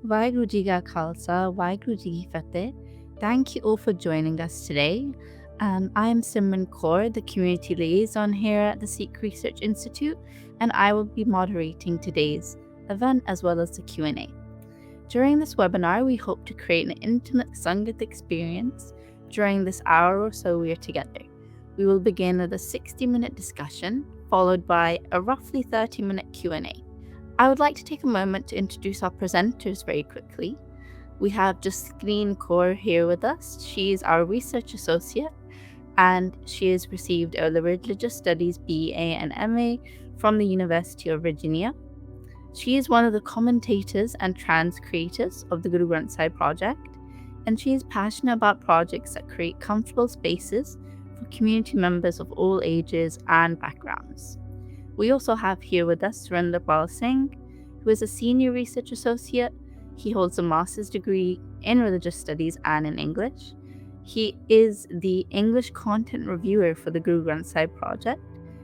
Vaheguru Ji Ka Khalsa, Vaheguru Ji Ki Fateh. Thank you all for joining us today. I am Simran Kaur, the community liaison here at the Sikh Research Institute, and I will be moderating today's event as well as the Q&A. During this webinar, we hope to create an intimate Sangat experience during this hour or so we are together. We will begin with a 60-minute discussion, followed by a roughly 30-minute Q&A. I would like to take a moment to introduce our presenters very quickly. We have Jasleen Kaur here with us. She is our research associate, and she has received a Religious Studies BA and MA from the University of Virginia. She is one of the commentators and trans creators of the Guru Granth Sahib Project, and she is passionate about projects that create comfortable spaces for community members of all ages and backgrounds. We also have here with us Surinder Singh, who is a senior research associate. He holds a master's degree in religious studies and in English. He is the English content reviewer for the Guru Granth Sahib Project.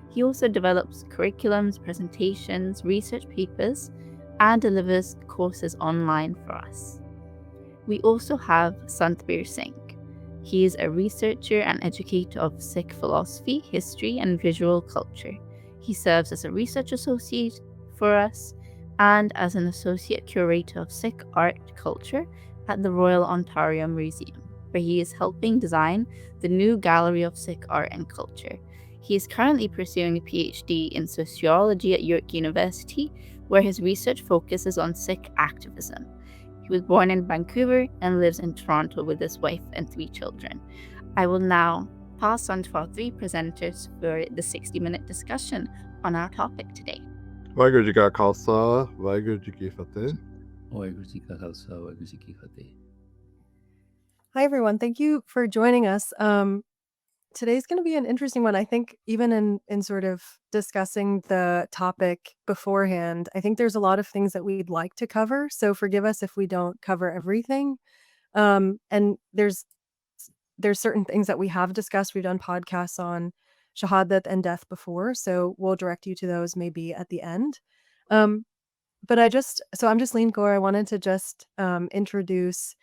He also develops curriculums, presentations, research papers, and delivers courses online for us. We also have Santbir Singh. He is a researcher and educator of Sikh philosophy, history, and visual culture. He serves as a research associate for us and as an associate curator of Sikh art culture at the Royal Ontario Museum, where he is helping design the new Gallery of Sikh Art and Culture. He is currently pursuing a PhD in sociology at York University, where his research focuses on Sikh activism. He was born in Vancouver and lives in Toronto with his wife and 3 children. I will now pass on to our 3 presenters for the 60-minute discussion on our topic today. Vaheguru Ji Ka Khalsa, Vaheguru Ji Ki Fateh. Vaheguru Ji Ka Khalsa, Vaheguru Ji Ki Fateh. Hi, everyone. Thank you for joining us. Today's going to be an interesting one. I think even in sort of discussing the topic beforehand, I think there's a lot of things that we'd like to cover. So forgive us if we don't cover everything. And there's certain things that we have discussed. We've done podcasts on shahadat and death before, so we'll direct you to those maybe at the end. But I'm Jasleen Kaur. I wanted to just introduce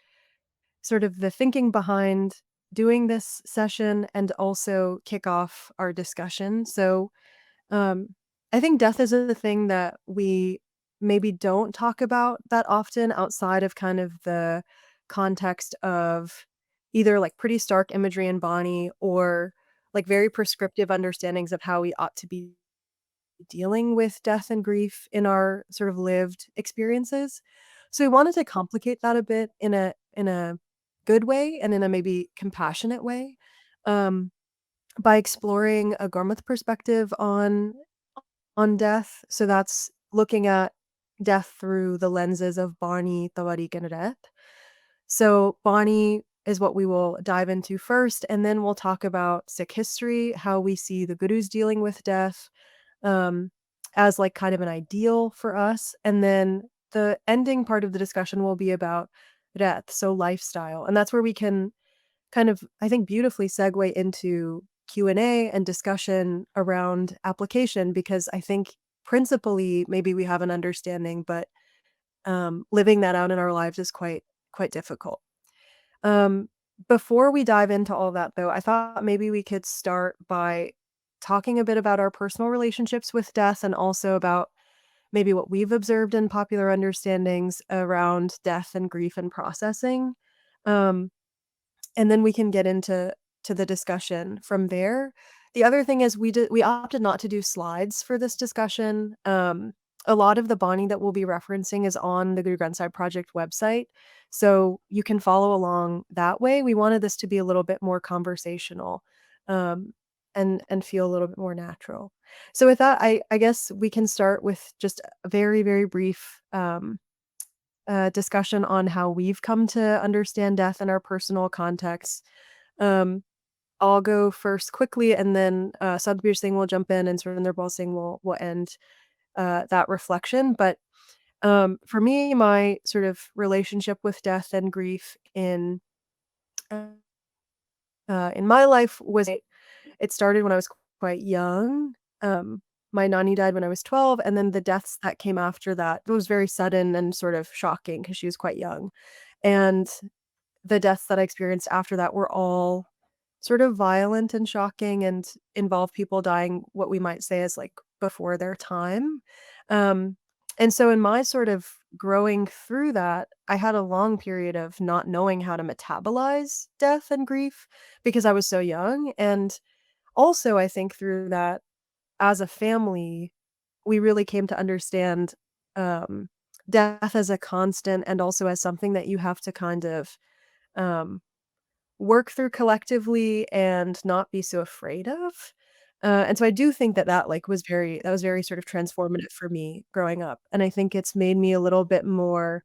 sort of the thinking behind doing this session and also kick off our discussion. So I think death is a thing that we maybe don't talk about that often outside of kind of the context of either like pretty stark imagery in Bani or like very prescriptive understandings of how we ought to be dealing with death and grief in our sort of lived experiences. So we wanted to complicate that a bit in a good way and in a maybe compassionate way, by exploring a Gurmat perspective on death. So that's looking at death through the lenses of Bani, Tawarik, and Ret. So Bani is what we will dive into first, and then we'll talk about Sikh history, how we see the gurus dealing with death, as like kind of an ideal for us. And then the ending part of the discussion will be about Ret, so lifestyle. And that's where we can kind of, I think, beautifully segue into Q&A and discussion around application, because I think principally maybe we have an understanding, but living that out in our lives is quite difficult. Before we dive into all that, though, I thought maybe we could start by talking a bit about our personal relationships with death and also about maybe what we've observed in popular understandings around death and grief and processing. And then we can get into the discussion from there. The other thing is we opted not to do slides for this discussion. A lot of the Bani that we'll be referencing is on the Guru Granth Sahib Project website, so you can follow along that way. We wanted this to be a little bit more conversational, and feel a little bit more natural. So with that, I guess we can start with just a very, very brief discussion on how we've come to understand death in our personal context. I'll go first quickly, and then Sadhbir Singh will jump in, and Surinder Singh will end that reflection. But for me, my sort of relationship with death and grief in my life was, it started when I was quite young. my nanny died when I was 12, and then the deaths that came after that, it was very sudden and sort of shocking because she was quite young. And the deaths that I experienced after that were all sort of violent and shocking and involve people dying what we might say is, like, before their time. Um, and so in my sort of growing through that, I had a long period of not knowing how to metabolize death and grief because I was so young, and also I think through that, as a family, we really came to understand, um, death as a constant and also as something that you have to kind of, um work through collectively and not be so afraid of. And so I do think that that was very sort of transformative for me growing up, and I think it's made me a little bit more,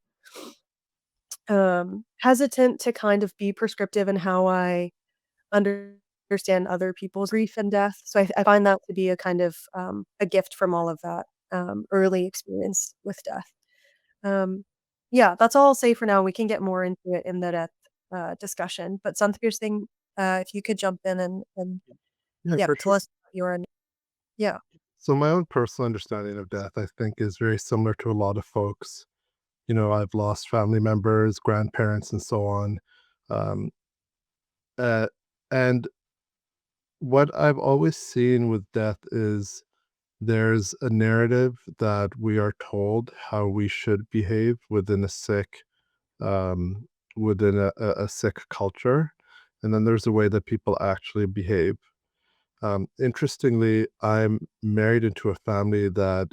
hesitant to kind of be prescriptive in how I understand other people's grief and death. So I find that to be a kind of, a gift from all of that, early experience with death. Um, yeah, that's all I'll say for now. We can get more into it in the depth, discussion, but Santhveer Singh, if you could jump in and Yeah, yeah, for tell sure. us your yeah. So my own personal understanding of death, I think, is very similar to a lot of folks. I've lost family members, grandparents, and so on. Um, uh, and what I've always seen with death is there's a narrative that we are told how we should behave um, within a Sikh culture, and then there's a way that people actually behave. Interestingly, I'm married into a family that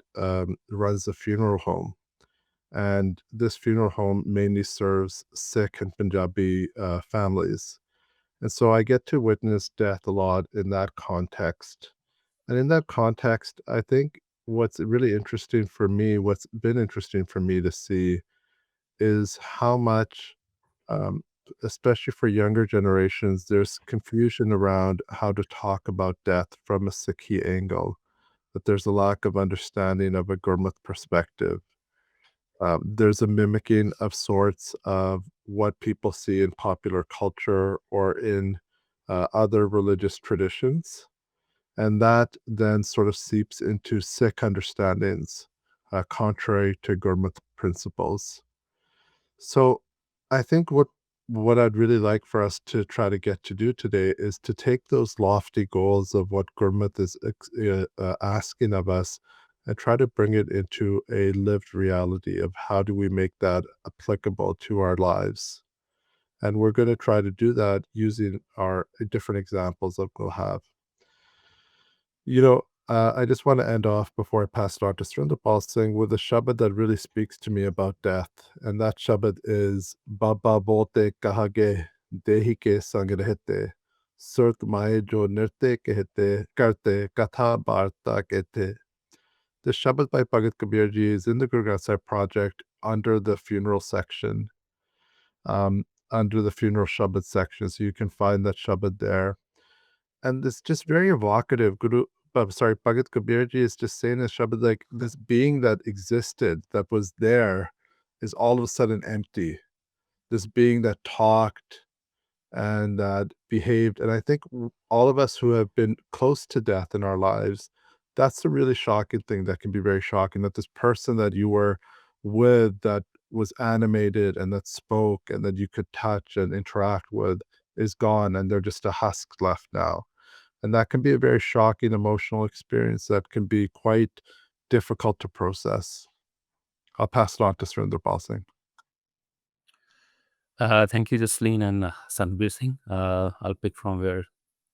runs a funeral home, and this funeral home mainly serves Sikh and Punjabi families. And so I get to witness death a lot in that context. And in that context, I think what's been interesting for me to see is how much, um, especially for younger generations, there's confusion around how to talk about death from a Sikhi angle, that there's a lack of understanding of a Gurmat perspective. There's a mimicking of sorts of what people see in popular culture or in other religious traditions. And that then sort of seeps into Sikh understandings, contrary to Gurmat principles. So I think what I'd really like for us to try to get to do today is to take those lofty goals of what Gurmat is asking of us and try to bring it into a lived reality of how do we make that applicable to our lives. And we're going to try to do that using our different examples that we'll have. I just want to end off before I pass it on to Srindapal Singh with a Shabad that really speaks to me about death. And that Shabad is Baba bolte kahage dehi ke sang rehte surt mae jo nirte kehte karte katha barta kehte. The Shabad by Bhagat Kabir Ji is in the Guru Granth Sahib Project under the funeral section, under the funeral Shabad section. So you can find that Shabad there. And it's just very evocative. Bhagat Kabir Ji is just saying this Shabad, like this being that existed, that was there, is all of a sudden empty. This being that talked and that behaved. And I think all of us who have been close to death in our lives, that's the really shocking thing that can be very shocking, that this person that you were with, that was animated and that spoke and that you could touch and interact with, is gone and they're just a husk left now. And that can be a very shocking emotional experience that can be quite difficult to process. I'll pass it on to Surinder Singh. Thank you, Jasleen and Sanbir Singh. I'll pick from where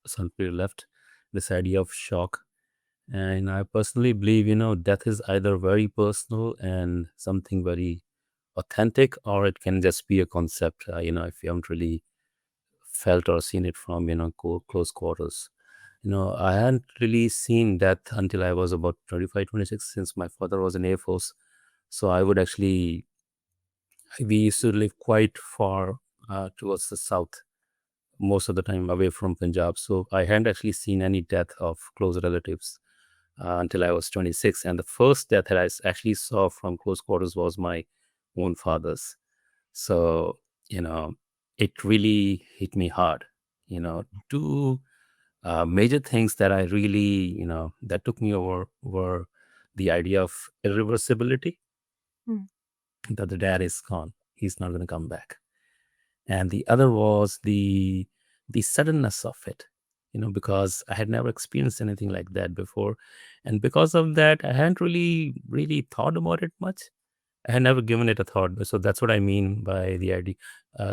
Sanbir left, this idea of shock. And I personally believe, death is either very personal and something very authentic, or it can just be a concept, if you haven't really felt or seen it from, close quarters. I hadn't really seen death until I was about 25, 26, since my father was in Air Force. So we used to live quite far towards the south, most of the time away from Punjab. So I hadn't actually seen any death of close relatives until I was 26. And the first death that I actually saw from close quarters was my own father's. So, it really hit me hard, to Major things that I really, that took me over were the idea of irreversibility, Mm. that the dad is gone. He's not going to come back. And the other was the suddenness of it, because I had never experienced anything like that before. And because of that, I hadn't really thought about it much. I had never given it a thought. So that's what I mean by the idea,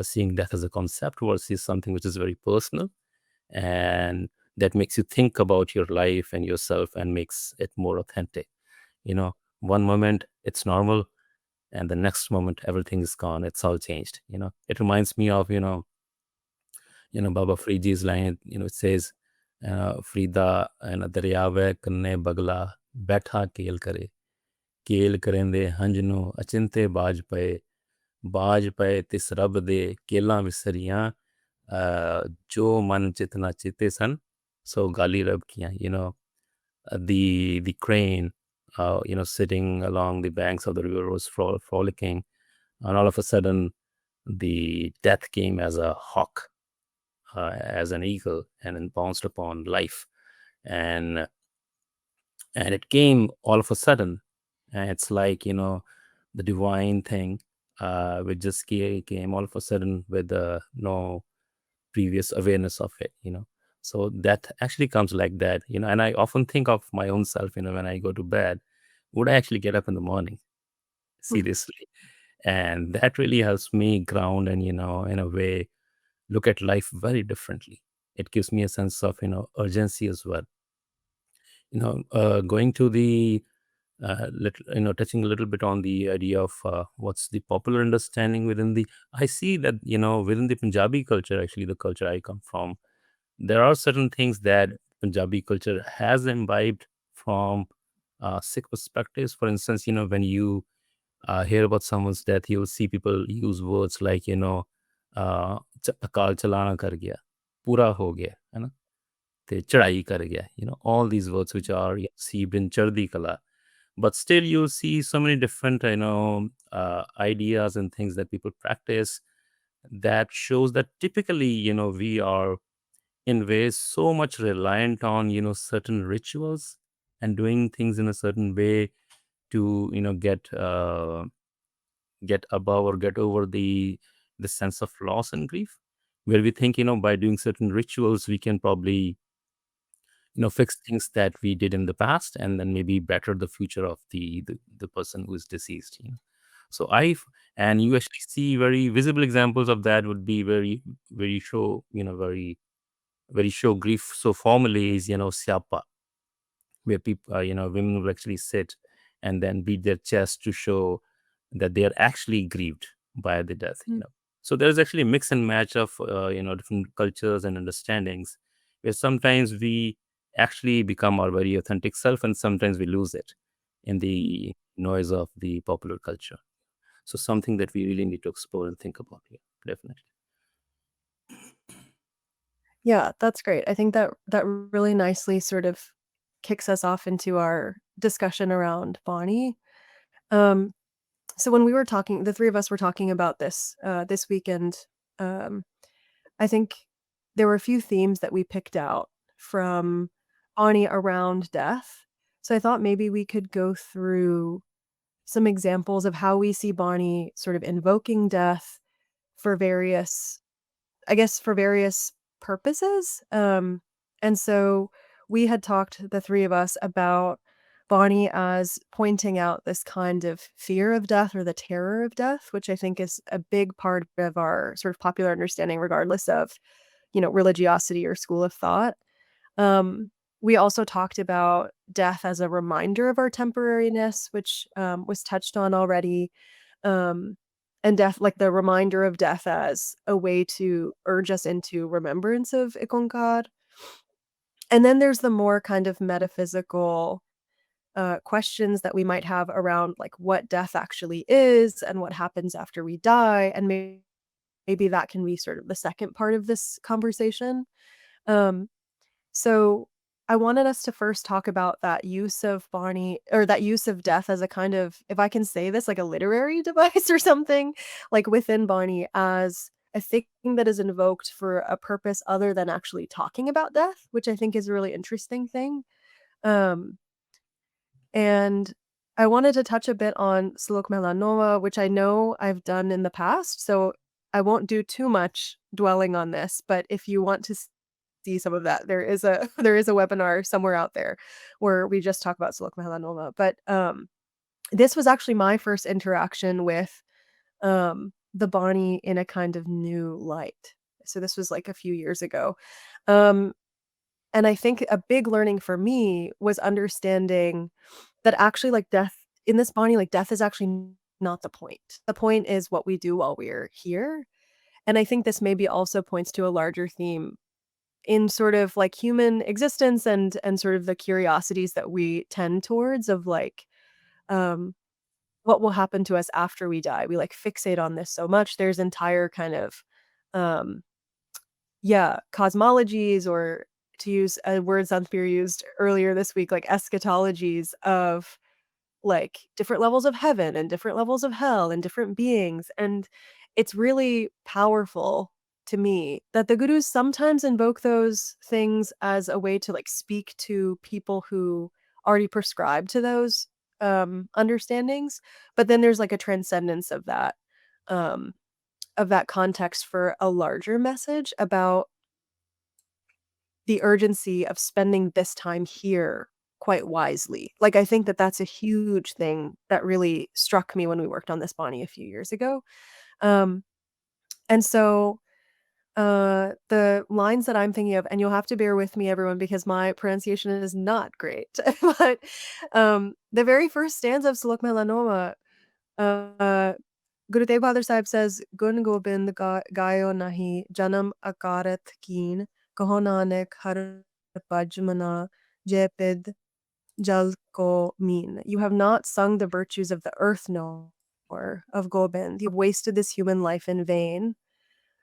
seeing death as a concept versus something which is very personal, and that makes you think about your life and yourself and makes it more authentic. One moment it's normal, and the next moment everything is gone. It's all changed. It reminds me of Baba Faridi's line. It says, Frida and Daryave kanne bagla betha keel karende hanjnu achinte ਬਾਜ ਪਏ ਤਿਸ ਰੱਬ ਦੇ ਕੇਲਾਂ ਵਿਸਰੀਆਂ ਜੋ ਮਨ ਚਿਤਨਾ ਚਿਤੇ ਸਨ ਸੋ ਗਾਲੀ ਰੱਬ ਕੀਆਂ. The crane sitting along the banks of the river was frolicking, and all of a sudden the death came as a hawk, as an eagle, and then pounced upon life, and it came all of a sudden, and it's like the divine thing, which just came all of a sudden with no previous awareness of it. So that actually comes like that. And I often think of my own self, when I go to bed, would I actually get up in the morning? Seriously. And that really helps me ground and, in a way, look at life very differently. It gives me a sense of, urgency as well. Going to the touching a little bit on the idea of what's the popular understanding I see that, within the Punjabi culture, actually the culture I come from, there are certain things that Punjabi culture has imbibed from Sikh perspectives. For instance, when you hear about someone's death, you'll see people use words like, akal chalana kar gaya, pura ho gaya, hai na? Te chadai kar gaya, all these words which are received in Chardi Kala. But still, you'll see so many different, ideas and things that people practice that shows that typically, we are in ways so much reliant on, certain rituals and doing things in a certain way to, get above or get over the sense of loss and grief, where we think, by doing certain rituals, we can probably fix things that we did in the past and then maybe better the future of the person who is deceased. So and you actually see very visible examples of that would be very, very show, very, very show grief so formally is, siapa, where people, women will actually sit and then beat their chest to show that they are actually grieved by the death. So there's actually a mix and match of different cultures and understandings, where sometimes we actually become our very authentic self and sometimes we lose it in the noise of the popular culture. So something that we really need to explore and think about here, definitely. Yeah, that's great. I think that really nicely sort of kicks us off into our discussion around Bonnie. So when we were talking, the three of us were talking about this this weekend. I think there were a few themes that we picked out from Bonnie around death. So I thought maybe we could go through some examples of how we see Bonnie sort of invoking death for various, I guess, for various purposes. And so we had talked, the three of us, about Bonnie as pointing out this kind of fear of death or the terror of death, which I think is a big part of our sort of popular understanding, regardless of, religiosity or school of thought. We also talked about death as a reminder of our temporariness, which was touched on already. And death, like the reminder of death as a way to urge us into remembrance of Ikonkar. And then there's the more kind of metaphysical questions that we might have around like what death actually is and what happens after we die. And maybe that can be sort of the second part of this conversation. So I wanted us to first talk about that use of Bonnie, or that use of death as a kind of, if I can say this, like a literary device or something, like within Bonnie as a thing that is invoked for a purpose other than actually talking about death, which I think is a really interesting thing. Um, and I wanted to touch a bit on Suluk Melanoma, which I know I've done in the past, so I won't do too much dwelling on this, but if you want to see some of that, there is a there is a webinar somewhere out there where we just talk about Suluk Melanoma. But this was actually my first interaction with the Bani in a kind of new light. So this was like a few years ago. Um, and I think a big learning for me was understanding that actually like death in this Bani, like death is actually not the point. The point is what we do while we're here. And I think this maybe also points to a larger theme in sort of like human existence and sort of the curiosities that we tend towards of like um what will happen to us after we die. We like fixate on this so much. There's entire kind of um yeah, cosmologies, or to use a word Sanspir used earlier this week, like eschatologies of like different levels of heaven and different levels of hell and different beings. And it's really powerful to me that the gurus sometimes invoke those things as a way to like speak to people who already prescribe to those understandings. But then there's like a transcendence um, of that context for a larger message about the urgency of spending this time here quite wisely. Like, I think that that's a huge thing that really struck me when we worked on this Bonnie a few years ago. Um, and so the lines that I'm thinking of, and you'll have to bear with me, everyone, because my pronunciation is not great. But the very first stanza of Suluk Melanoma, uh, Guru Tegh Bahadur Sahib says, Gun Gobind Gayo Nahi, Janam Akarat Keen, Kaho Nanak Har Pajmana, Jepid Jal Ko Meen. You have not sung the virtues of the earth nor of Gobind. You've wasted this human life in vain.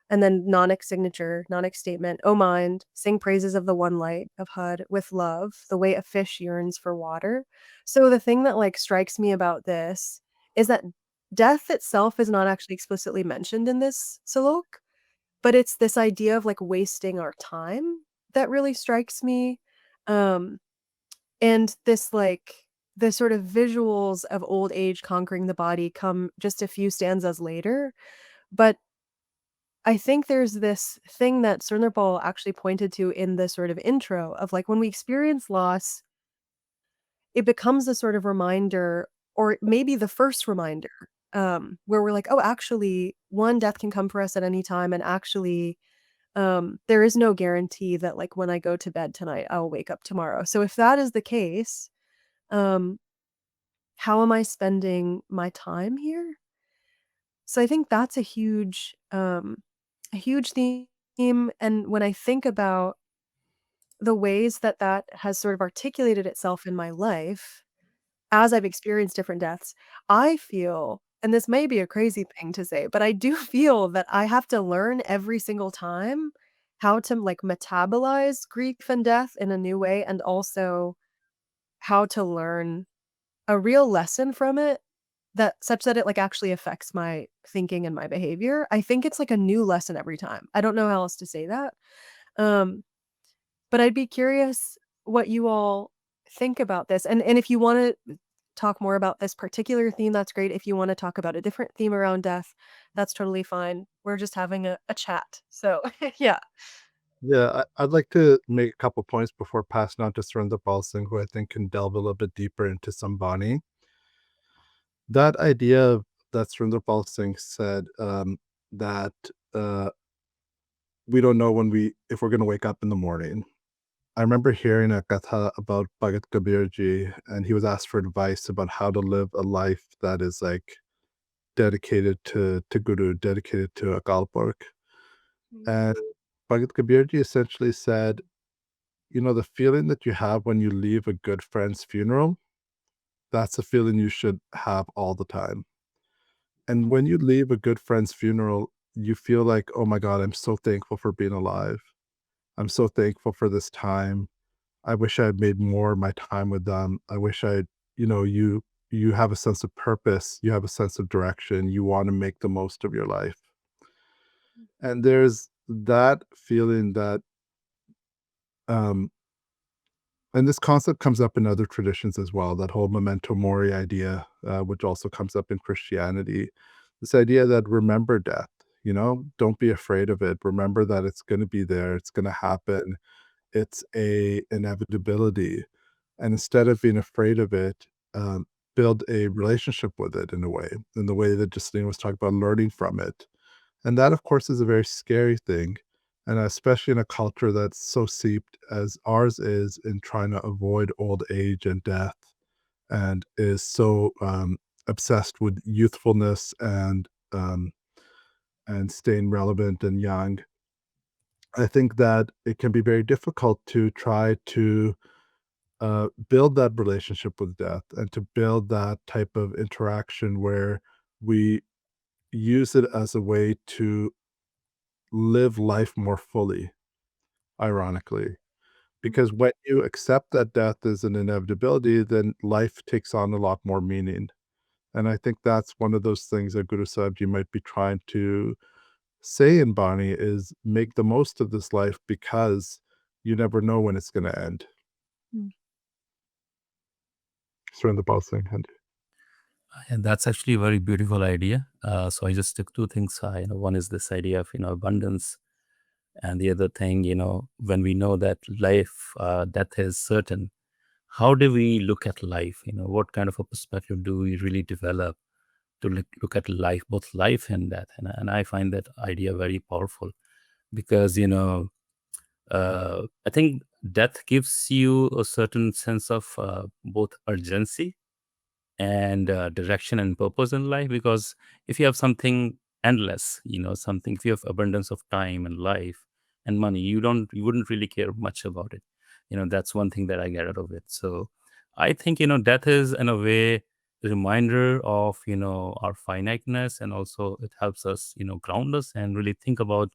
And then Nanak signature, Nanak statement, O mind, sing praises of the one light of Hud with love, the way a fish yearns for water. So the thing that like strikes me about this is that death itself is not actually explicitly mentioned in this suluk, but it's this idea of like wasting our time that really strikes me. Um, and this like the sort of visuals of old age conquering the body come just a few stanzas later. But I think there's this thing that Sundarbal actually pointed to in the sort of intro of like when we experience loss, it becomes a sort of reminder, or maybe the first reminder, where we're like, oh, actually, one, death can come for us at any time, and actually, there is no guarantee that like when I go to bed tonight, I'll wake up tomorrow. So if that is the case, um, how am I spending my time here? So I think that's a huge theme. And when I think about the ways that that has sort of articulated itself in my life as I've experienced different deaths, I feel, and this may be a crazy thing to say, but I do feel that I have to learn every single time how to like metabolize grief and death in a new way, and also how to learn a real lesson from it that such that it like actually affects my thinking and my behavior. I think it's like a new lesson every time. I don't know how else to say that. Um, but I'd be curious what you all think about this. And if you want to talk more about this particular theme, that's great. If you want to talk about a different theme around death, that's totally fine. We're just having a chat. So yeah. Yeah, I'd like to make a couple points before passing on to Surinder Singh, who I think can delve a little bit deeper into Sambani. That idea that Surinder Singh said, that we don't know if we're going to wake up in the morning. I remember hearing a katha about Bhagat Kabir ji, and he was asked for advice about how to live a life that is like dedicated to Guru, dedicated to Akal Purkh. And Bhagat Kabir ji essentially said, the feeling that you have when you leave a good friend's funeral, that's a feeling you should have all the time. And when you leave a good friend's funeral, you feel like, oh my God, I'm so thankful for being alive. I'm so thankful for this time. I wish I had made more of my time with them. I wish you have a sense of purpose, you have a sense of direction, you want to make the most of your life. And there's that feeling that, and this concept comes up in other traditions as well, that whole memento mori idea, which also comes up in Christianity. This idea that remember death, don't be afraid of it. Remember that it's going to be there, it's going to happen, it's a inevitability. And instead of being afraid of it, build a relationship with it in the way that Justine was talking about, learning from it. And that, of course, is a very scary thing. And especially in a culture that's so seeped as ours is in trying to avoid old age and death, and is so obsessed with youthfulness and staying relevant and young. I think that it can be very difficult to try to build that relationship with death and to build that type of interaction where we use it as a way to live life more fully, ironically. Because when you accept that death is an inevitability, then life takes on a lot more meaning. And I think that's one of those things that Guru Sahib Ji might be trying to say in Bani is make the most of this life because you never know when it's going to end. Mm. Surinder Singh, Handy. And that's actually a very beautiful idea. So I just took two things. One is this idea of abundance, and the other thing, when we know that death is certain, how do we look at life? What kind of a perspective do we really develop to look at life, both life and death? And I find that idea very powerful because I think death gives you a certain sense of both urgency and direction and purpose in life. Because if you have something endless, something, if you have abundance of time and life and money, you wouldn't really care much about it. That's one thing that I get out of it. So I think death is in a way a reminder of our finiteness, and also it helps us ground us and really think about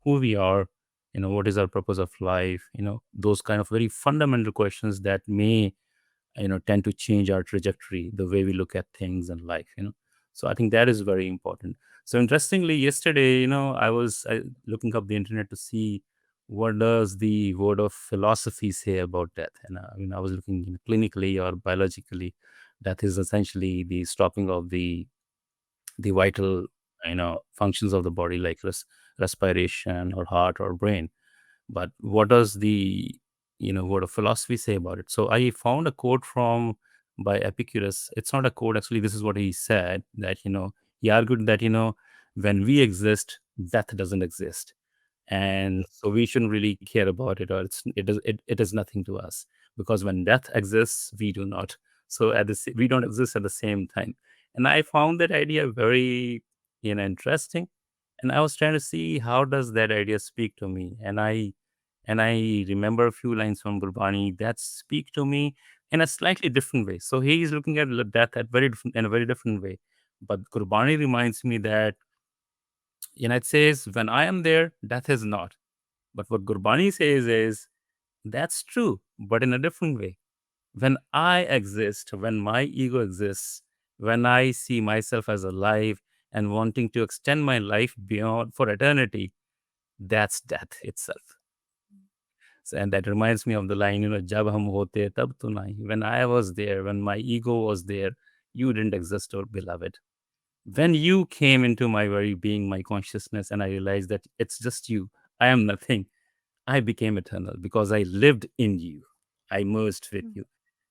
who we are, what is our purpose of life, those kind of very fundamental questions that may tend to change our trajectory, the way we look at things and life. So I think that is very important. So interestingly, yesterday, I was looking up the internet to see what does the word of philosophy say about death. And I was looking clinically or biologically, death is essentially the stopping of the vital functions of the body, like respiration or heart or brain. But what does the word of philosophy say about it? So I found a quote from by Epicurus. It's not a quote, actually. This is what he said, that he argued that when we exist, death doesn't exist, and so we shouldn't really care about it, or it is nothing to us, because when death exists, we do not. So we don't exist at the same time. And I found that idea very interesting, and I was trying to see how does that idea speak to me. And I remember a few lines from Gurbani that speak to me in a slightly different way. So he is looking at death in a very different way. But Gurbani reminds me that, it says, when I am there, death is not. But what Gurbani says is, that's true, but in a different way. When I exist, when my ego exists, when I see myself as alive and wanting to extend my life beyond for eternity, that's death itself. And that reminds me of the line, Jab hum hote tab tu nahi. When I was there, when my ego was there, you didn't exist, or beloved. When you came into my very being, my consciousness, and I realized that it's just you, I am nothing, I became eternal because I lived in you. I merged with you.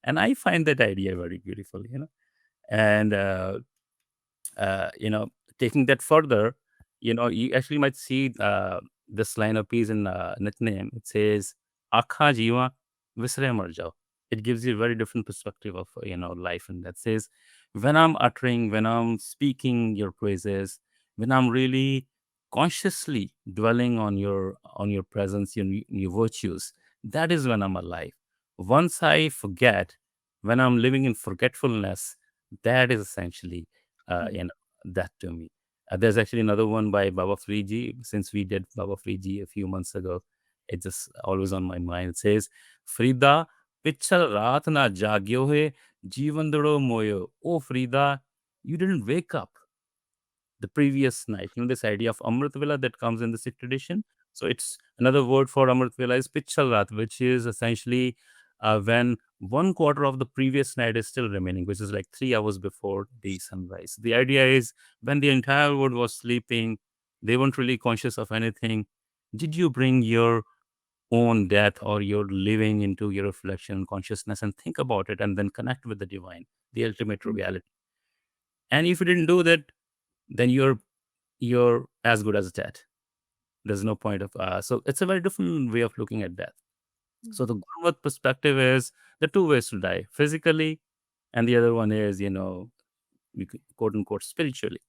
And I find that idea very beautiful, And taking that further, you actually might see this line of piece in nickname. It says, "Akha jiva visre mar jao." It gives you a very different perspective of life, and that says, when I'm speaking your praises, when I'm really consciously dwelling on your presence, your virtues, that is when I'm alive. Once I forget, when I'm living in forgetfulness, that is essentially that to me. There's actually another one by Baba Friji. Since we did Baba Friji a few months ago, it's just always on my mind. It says, Frida, pichal raat na jagyo hai, jeevan dado moyo. Oh, Frida, you didn't wake up. the previous night. This idea of Amrit Vela that comes in the Sikh tradition. So it's another word for Amrit Vela is Pichal Raat, which is essentially when 1/4 of the previous night is still remaining, which is like 3 hours before the sunrise. The idea is when the entire world was sleeping, they weren't really conscious of anything. Did you bring your own death or your living into your reflection consciousness and think about it and then connect with the divine, the ultimate reality? And if you didn't do that, then you're as good as dead. There's no point of so it's a very different way of looking at death. So the Gurmat perspective is the two ways to die: physically, and the other one is, quote unquote, spiritually.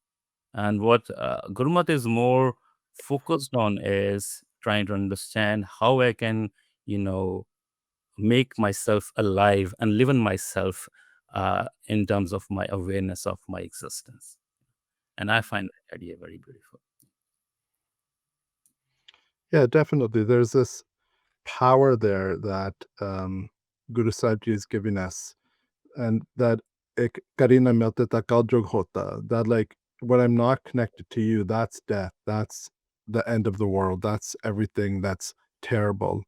And what Gurmat is more focused on is trying to understand how I can, make myself alive and live in myself in terms of my awareness of my existence. And I find that idea very beautiful. Yeah, definitely. There's this power there that Guru Sahib Ji is giving us, and that ek karina milte ta kal jog hota. That like when I'm not connected to you, that's death. That's the end of the world. That's everything that's terrible.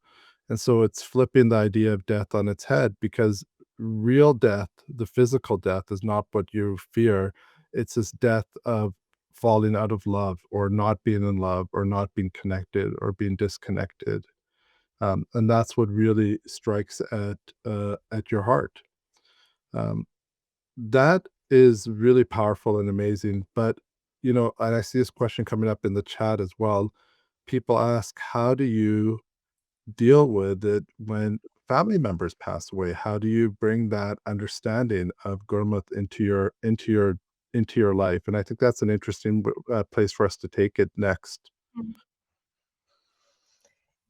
And so it's flipping the idea of death on its head, because real death, the physical death, is not what you fear. It's this death of falling out of love, or not being in love, or not being connected, or being disconnected. And that's what really strikes at your heart. Um, that is really powerful and amazing. But and I see this question coming up in the chat as well. People ask, how do you deal with it when family members pass away? How do you bring that understanding of Gurmat into your life? And I think that's an interesting place for us to take it next.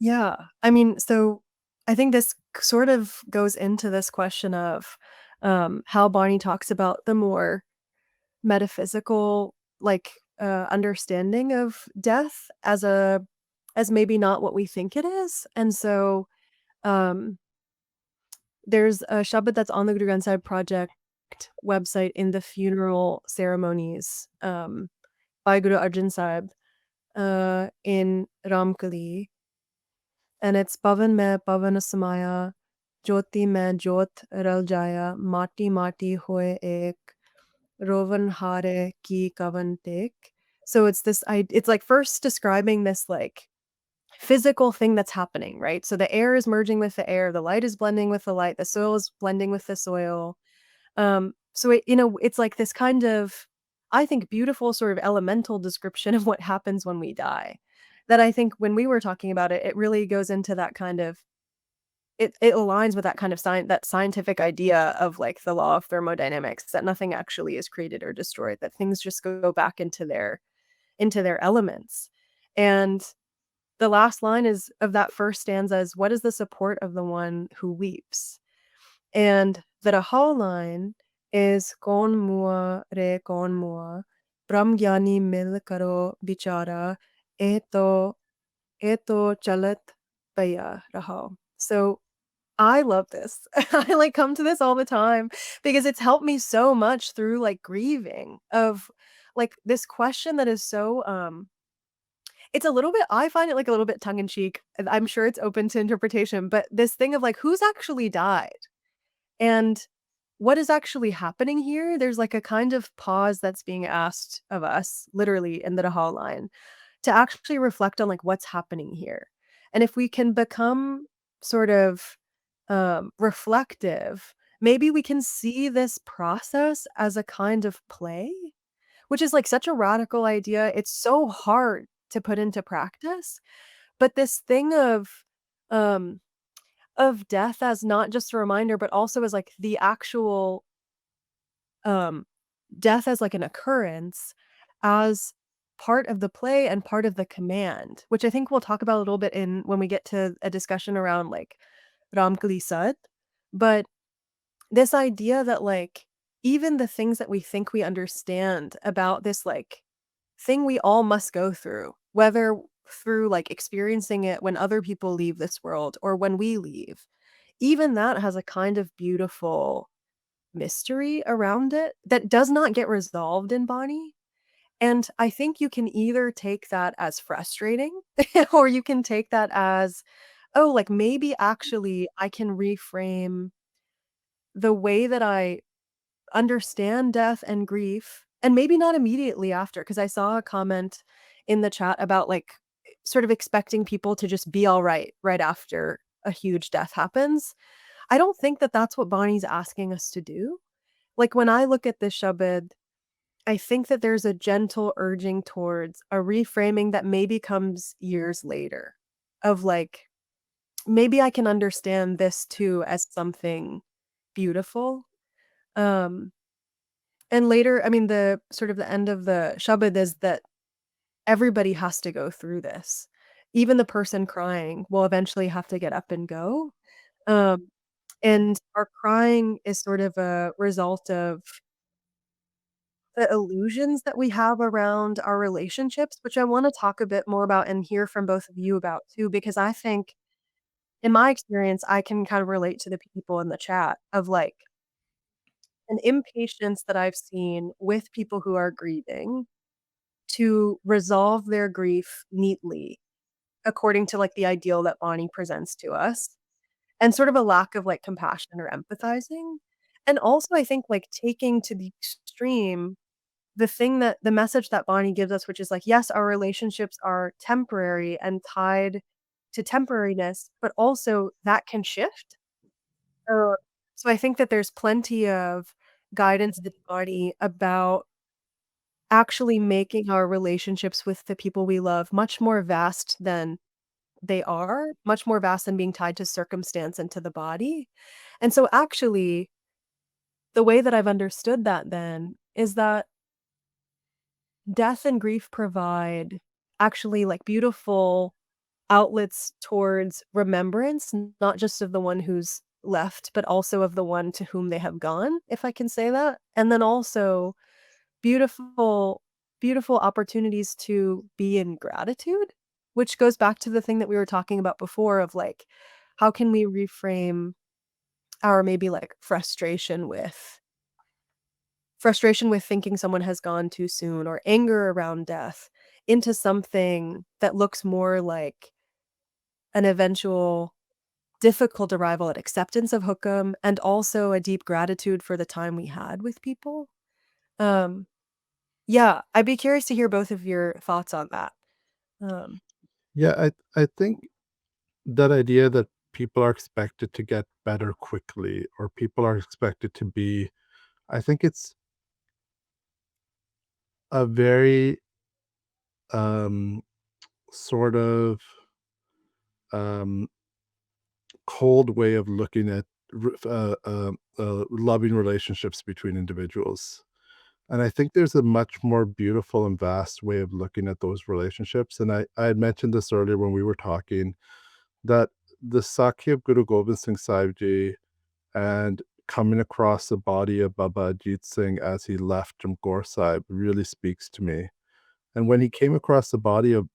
Yeah. I mean, so I think this sort of goes into this question of how Bonnie talks about the more metaphysical, like, understanding of death as maybe not what we think it is. And so um, there's a Shabad that's on the Guru Granth Sahib Project website in the funeral ceremonies by Guru Arjan Sahib in Ramkali. And it's Pavan mein pavan samaya, Jyoti mein jyot ral jaya, Mati mati hoye ek, Rovan hare ki kavan tek. So it's like first describing this like physical thing that's happening, right? So the air is merging with the air, the light is blending with the light, the soil is blending with the soil. So it's like this kind of, I think, beautiful sort of elemental description of what happens when we die. That I think when we were talking about it, it really goes into that kind of it aligns with that kind of that scientific idea of like the law of thermodynamics, that nothing actually is created or destroyed, that things just go back into their elements. And the last line is of that first stanza is, what is the support of the one who weeps? And the Rahal line is Kaun mua re kaun mua, Brahm Gyani mil karo bichara, eto chalat paya Rahal. So I love this. I like come to this all the time because it's helped me so much through like grieving of like this question that is so it's a little bit, I find it like a little bit tongue in cheek. I'm sure it's open to interpretation, but this thing of like who's actually died and what is actually happening here? There's like a kind of pause that's being asked of us, literally in the Rahal line, to actually reflect on like what's happening here. And if we can become sort of reflective, maybe we can see this process as a kind of play, which is like such a radical idea. It's so hard to put into practice, but this thing um of death as not just a reminder, but also as like the actual um death as like an occurrence, as part of the play and part of the command, which I think we'll talk about a little bit in when we get to a discussion around like Ramkali Sat. But this idea that like even the things that we think we understand about this like thing we all must go through, whether through like experiencing it when other people leave this world or when we leave, even that has a kind of beautiful mystery around it that does not get resolved in Bonnie. And I think you can either take that as frustrating or you can take that as, oh, like maybe actually I can reframe the way that I understand death and grief, and maybe not immediately after, because I saw a comment in the chat about like sort of expecting people to just be all right after a huge death happens. I don't think that that's what Bonnie's asking us to do. Like when I look at this Shabad, I think that there's a gentle urging towards a reframing that maybe comes years later of like, maybe I can understand this too as something beautiful. Um, and later, I mean, the sort of the end of the Shabad is that everybody has to go through this. Even the person crying will eventually have to get up and go. Um, and our crying is sort of a result of the illusions that we have around our relationships, which I wanna talk a bit more about and hear from both of you about too, because I think in my experience, I can kind of relate to the people in the chat of, like, an impatience that I've seen with people who are grieving to resolve their grief neatly according to, like, the ideal that Bonnie presents to us, and sort of a lack of, like, compassion or empathizing. And also, I think, like, taking to the extreme the message that Bonnie gives us, which is like, yes, our relationships are temporary and tied to temporariness, but also that can shift. Uh, so I think that there's plenty of guidance in Bonnie about actually making our relationships with the people we love much more vast than they are, much more vast than being tied to circumstance and to the body. And so actually, the way that I've understood that then is that death and grief provide actually, like, beautiful outlets towards remembrance, not just of the one who's left, but also of the one to whom they have gone, if I can say that. And then also beautiful beautiful opportunities to be in gratitude, which goes back to the thing that we were talking about before of, like, how can we reframe our maybe, like, frustration with thinking someone has gone too soon or anger around death into something that looks more like an eventual difficult arrival at acceptance of hukam and also a deep gratitude for the time we had with people. Um, yeah, I'd be curious to hear both of your thoughts on that. Um, Yeah, I think that idea that people are expected to get better quickly or people are expected to be, I think it's a very um sort of um cold way of looking at loving relationships between individuals. And I think there's a much more beautiful and vast way of looking at those relationships. And I had mentioned this earlier when we were talking that the Sakya of Guru Gobind Singh Sahib Ji and coming across the body of Baba Ajit Singh as he left from Gaur Sahib really speaks to me. And when he came across the body of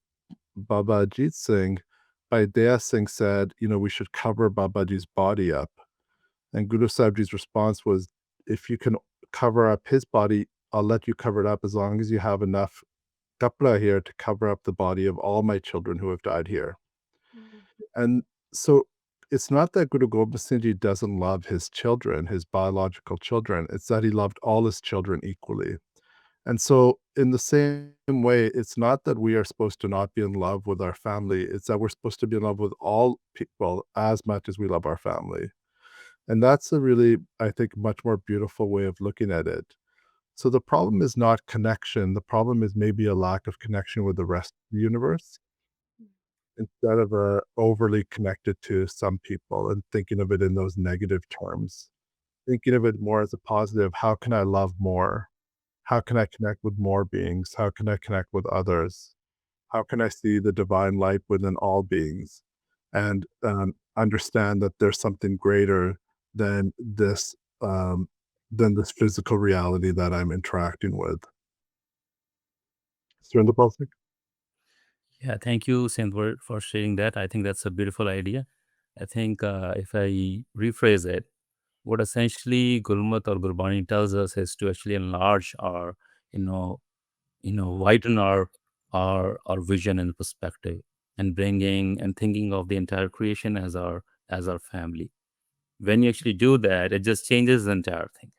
Baba Ajit Singh, Daya Singh said, we should cover Babaji's body up. And Guru Sahib Ji's response was, if you can cover up his body, I'll let you cover it up as long as you have enough kapra here to cover up the body of all my children who have died here. And so it's not that Guru Gobind Singh Ji doesn't love his children, his biological children. It's that he loved all his children equally. And so, in the same way, it's not that we are supposed to not be in love with our family. It's that we're supposed to be in love with all people as much as we love our family. And that's a really, I think, much more beautiful way of looking at it. So the problem is not connection. The problem is maybe a lack of connection with the rest of the universe instead of overly connected to some people and thinking of it in those negative terms. Thinking of it more as a positive. How can I love more? How can I connect with more beings? How can I connect with others? How can I see the divine light within all beings and understand that there's something greater than this physical reality that I'm interacting with? Surrender Baltic? Yeah, thank you, Sindhwar, for sharing that. I think that's a beautiful idea. I think if I rephrase it, what essentially Gurmat or Gurbani tells us is to actually enlarge our, you know, widen our vision and perspective, and bringing and thinking of the entire creation as our family. When you actually do that, it just changes the entire thing.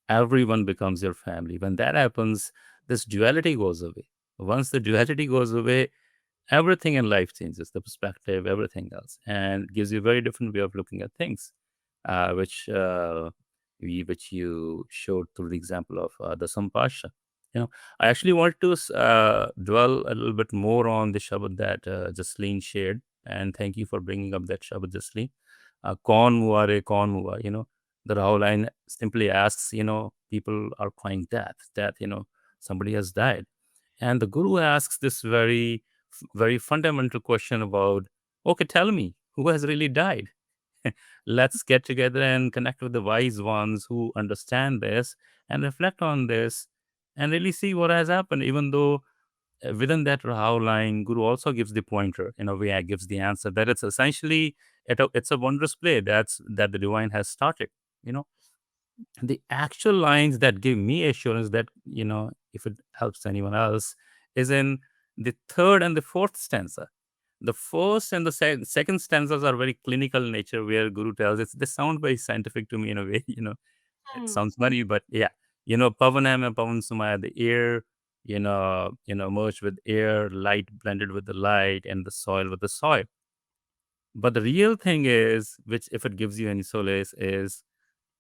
Everyone becomes your family. When that happens, this duality goes away. Once the duality goes away, everything in life changes, the perspective, everything else, and gives you a very different way of looking at things, which you showed through the example of the Sampasha. I actually want to dwell a little bit more on the Shabad that Jasleen shared, and thank you for bringing up that Shabad, Jasleen. Kaun hua re, kaun hua, the Rahul line simply asks, people are crying death, somebody has died. And the Guru asks this very, very fundamental question about, okay, tell me, who has really died? Let's get together and connect with the wise ones who understand this and reflect on this and really see what has happened. Even though within that Rahul line, Guru also gives the pointer, in a way, gives the answer that it's essentially, it's a wondrous play that the divine has started. The actual lines that give me assurance that, if it helps anyone else, is in the third and the fourth stanza. The first and the second stanzas are very clinical in nature, where Guru tells they sound very scientific to me in a way. It sounds funny, but yeah, Pavanam and Pavan Sumaya, the air, merged with air, light blended with the light, and the soil with the soil. But the real thing is, which if it gives you any solace, is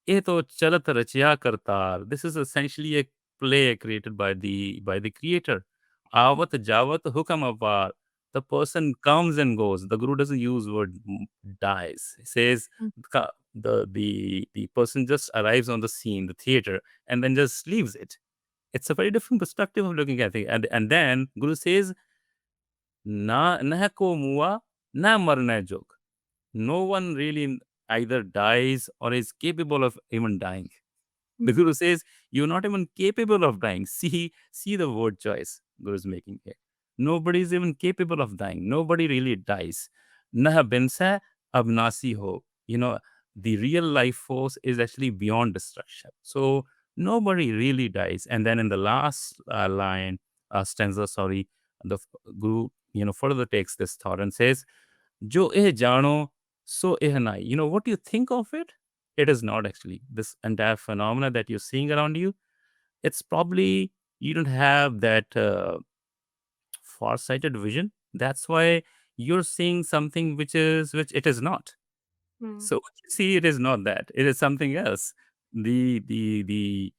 ये तो चलत रचया Kartar. This is essentially a play created by the creator. Avat javat hukam avar. The person comes and goes. The Guru doesn't use word dies. He says the person just arrives on the scene, the theater, and then just leaves it. It's a very different perspective of looking at it. And then Guru says, na ko mua, na marna jog. No one really either dies or is capable of even dying. The Guru says, you're not even capable of dying. See the word choice Guru is making here. Nobody is even capable of dying. Nobody really dies. Nah binsa abnasi ho. The real life force is actually beyond destruction. So nobody really dies. And then in the last stanza, the Guru, further takes this thought and says, Jo eh jano, so eh nai. What you think of it? It is not actually this entire phenomena that you're seeing around you. It's probably you don't have that far-sighted vision. That's why you're seeing something which it is not. So what you see, it is not that. It is something else. The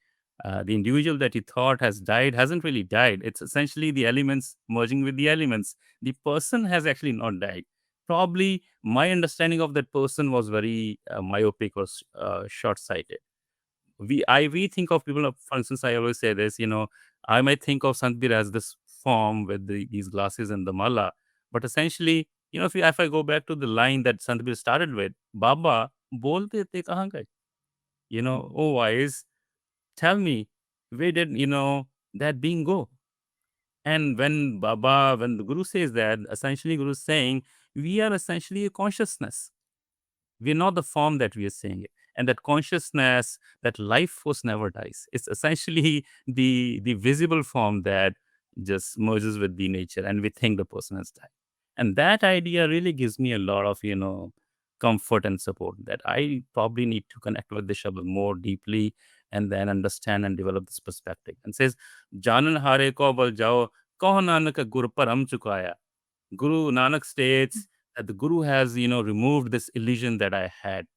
individual that you thought has died hasn't really died. It's essentially the elements merging with the elements. The person has actually not died. Probably my understanding of that person was very myopic or short-sighted. We think of people, for instance, I always say this, I might think of Santbir as this form with these glasses and the mala. But essentially, if I go back to the line that Santbir started with, Baba, bolte te kahan gaye? Oh wise, tell me, where did, that being go? And when the Guru says that, essentially Guru is saying, we are essentially a consciousness. We're not the form that we are saying it. And that consciousness, that life force never dies. It's essentially the visible form that just merges with the nature, and we think the person has died. And that idea really gives me a lot of, comfort and support, that I probably need to connect with the Shabad more deeply and then understand and develop this perspective. And says, Janan hare ko bal jao, kaho nanak gur param chukaya. Guru Nanak states that the Guru has, removed this illusion that I had,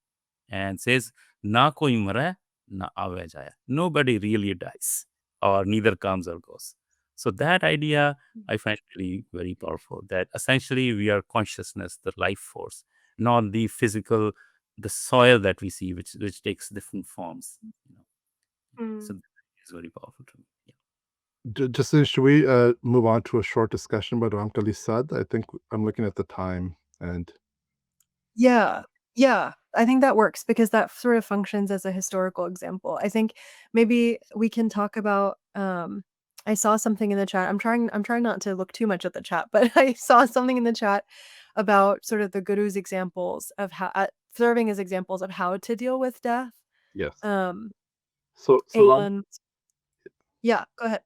and says, Na koi mara, na aave jaya. Nobody really dies, or neither comes or goes. So that idea I find really very powerful, that essentially we are consciousness, the life force, not the physical, the soil that we see, which takes different forms. So that is very powerful to me. Yeah. Just should we move on to a short discussion about Ramkali Sad? I think I'm looking at the time, and Yeah. Yeah. I think that works because that sort of functions as a historical example. I think maybe we can talk about I saw something in the chat. I'm trying not to look too much at the chat, but I saw something in the chat about sort of the Guru's examples of how serving as examples of how to deal with death. yes. Um So and yeah, go ahead.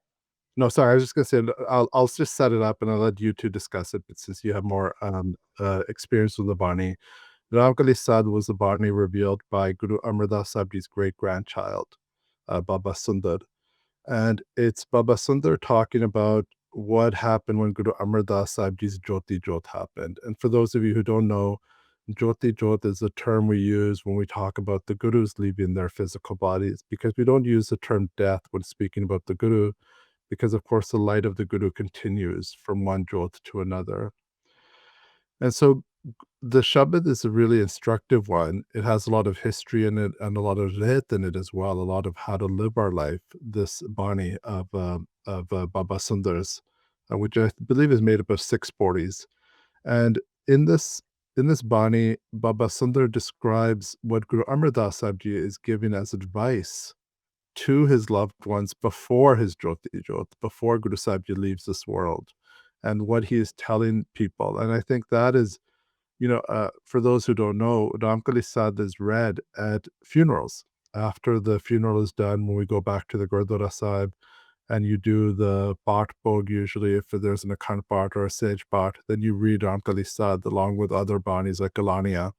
No, sorry, I was just gonna say I'll just set it up and I'll let you two discuss it, but since you have more experience with the Bani. Ramkali Sad was the Bani revealed by Guru Amar Das Sahib Ji's great-grandchild, Baba Sundar. And it's Baba Sundar talking about what happened when Guru Amar Das Sahib Ji's Jyoti Jyot happened. And for those of you who don't know, Jyoti Jyot is a term we use when we talk about the Gurus leaving their physical bodies, because we don't use the term death when speaking about the Guru, because of course the light of the Guru continues from one Jyot to another. And so the Shabad is a really instructive one. It has a lot of history in it and a lot of rit in it as well, a lot of how to live our life, this Bani of Baba Sundar's, which I believe is made up of 640s. And in this Bani, Baba Sundar describes what Guru Amar Das Sahib Ji is giving as advice to his loved ones before his Jyoti Jyot, before Guru Sahib Ji leaves this world, and what he is telling people. And I think that is, for those who don't know, Ramkali Sad is read at funerals. After the funeral is done, when we go back to the Gurdwara Sahib, and you do the Part Bog, usually if there's an Akhand Part or a Sage Part, then you read Ramkali Sad along with other Banis like Galania.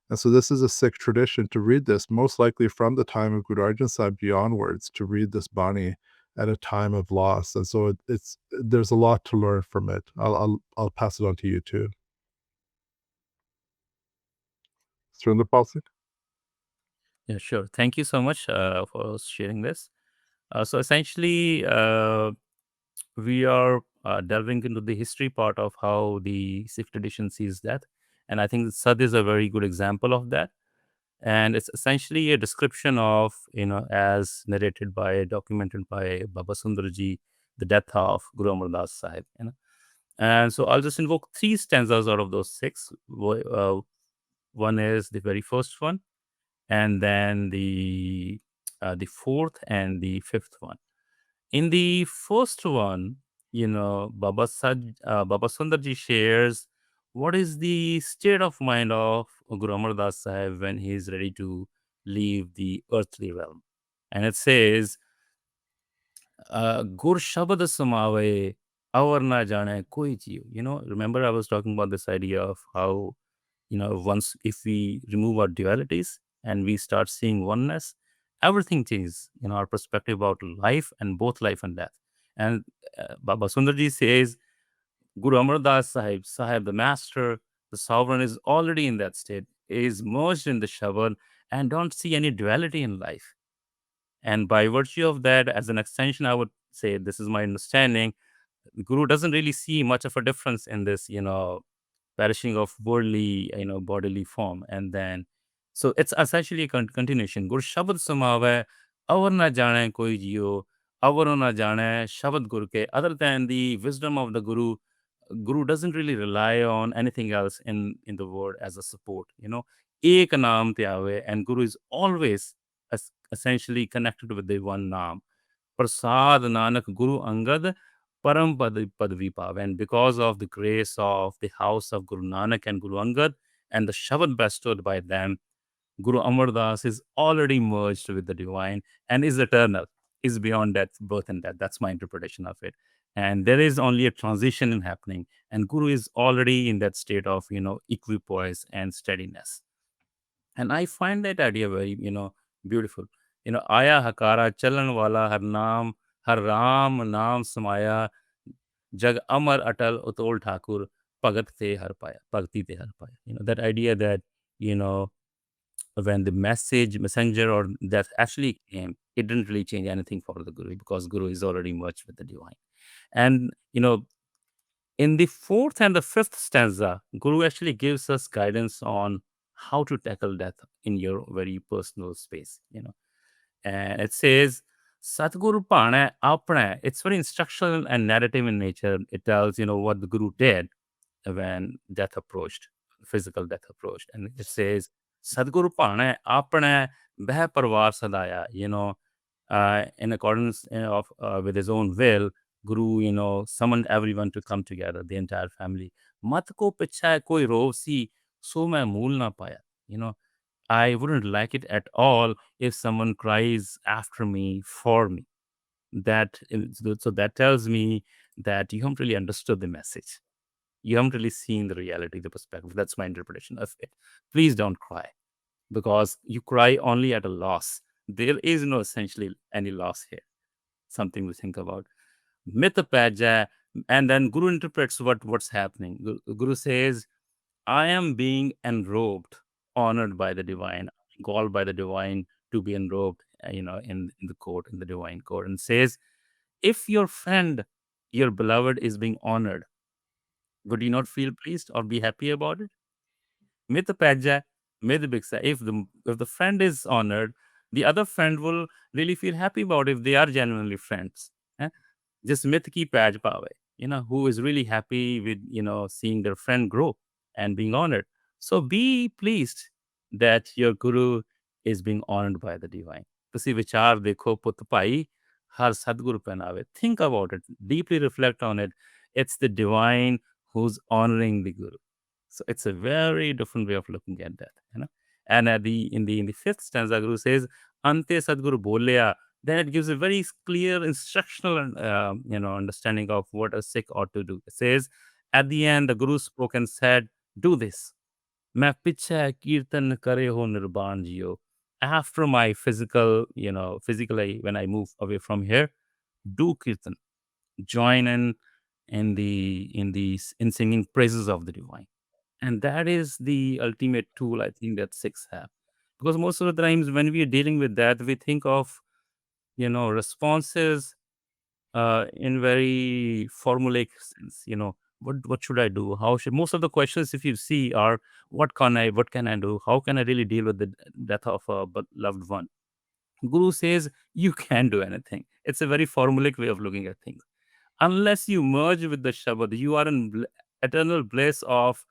And so this is a Sikh tradition to read this, most likely from the time of Guru Arjan Sahib Ji onwards, to read this Bani at a time of loss. And so there's a lot to learn from it. I'll pass it on to you too. Surinder Palsik? Yeah, sure. Thank you so much for sharing this. So essentially, we are delving into the history part of how the Sikh tradition sees death. And I think Sad is a very good example of that. And it's essentially a description of, as narrated by, documented by Baba Sundarji, the death of Guru Amar Das Sahib. And so I'll just invoke 3 stanzas out of those 6. One is the very first one, and then the 4th and the 5th one. In the first one, Baba Sundarji shares what is the state of mind of Guru Amar Das Sahib when he is ready to leave the earthly realm. And it says, Gur Shabad Samave, Avar na jane koi jiyo. Remember I was talking about this idea of how, once if we remove our dualities and we start seeing oneness, everything changes, our perspective about life, and both life and death. And Baba Sundarji says, Guru Amar Das Sahib, the master, the sovereign, is already in that state, is merged in the Shabad, and don't see any duality in life. And by virtue of that, as an extension, I would say, this is my understanding, the Guru doesn't really see much of a difference in this, perishing of worldly, bodily form. And then, so it's essentially a continuation. Gur Shabad Samave, Avar na jane koi jiyo, Avar na jane Shabad Guru ke. Other than the wisdom of the Guru doesn't really rely on anything else in the world as a support. Ek naam te aave, and Guru is always essentially connected with the one naam. Prasad Nanak Guru Angad Param Padvi Pav. And because of the grace of the house of Guru Nanak and Guru Angad and the Shabad bestowed by them, Guru Amar Das is already merged with the divine and is eternal, is beyond death, birth and death. That's my interpretation of it. And there is only a transition in happening. And Guru is already in that state of, equipoise and steadiness. And I find that idea very, beautiful. Aya Hakara, Chalan Wala, Har Ram, Naam Samaya, Jag Amar Atal Utol Thakur, Pagat Te Har Paya, Pagti Te Har Paya. That idea that, when the messenger or that actually came, it didn't really change anything for the Guru, because Guru is already merged with the divine. And, in the 4th and the 5th stanza, Guru actually gives us guidance on how to tackle death in your very personal space, And it says, Satguru Pane Apne. It's very instructional and narrative in nature. It tells, what the Guru did when death approached, physical death approached. And it says, Sadguru Pane Apne Beh Parvar Sadaya, in accordance with his own will, Guru, summoned everyone to come together, the entire family. Mat ko pichha koi rov si, so main mool na paya. I wouldn't like it at all if someone cries after me, for me. So that tells me that you haven't really understood the message. You haven't really seen the reality, the perspective. That's my interpretation of it. Please don't cry, because you cry only at a loss. There is no essentially any loss here. Something to think about. Mitapaja, and then Guru interprets what's happening. Guru says, I am being enrobed, honored by the divine, called by the divine to be enrobed, in the court, in the divine court, and says, if your friend, your beloved, is being honored, would you not feel pleased or be happy about it? Mitapaja, Midbiksa. If the friend is honored, the other friend will really feel happy about it if they are genuinely friends. eh? Just myth ki paj pawe, who is really happy with, seeing their friend grow and being honored. So be pleased that your guru is being honored by the divine. ਤੁਸੀਂ ਵਿਚਾਰ ਦੇਖੋ ਪੁੱਤ ਭਾਈ ਹਰ ਸਤਿਗੁਰ ਪਹਿਨਾਵੇ. Think about it, deeply reflect on it. It's the divine who's honoring the guru. So it's a very different way of looking at that. And in the fifth stanza, Guru says, Ante Sadguru Bolya. Then it gives a very clear instructional understanding of what a Sikh ought to do. It says, at the end, the Guru spoke and said, do this. Main pichhe kirtan kare ho nirbaan jiyo. After my physically, when I move away from here, do kirtan. Join in singing praises of the divine. And that is the ultimate tool, I think, that Sikhs have. Because most of the times when we are dealing with that, we think of, responses in very formulaic sense. What should I do? How should most of the questions, if you see, are what can I do? How can I really deal with the death of a loved one? Guru says you can't do anything. It's a very formulaic way of looking at things. Unless you merge with the Shabad, you are in eternal bliss of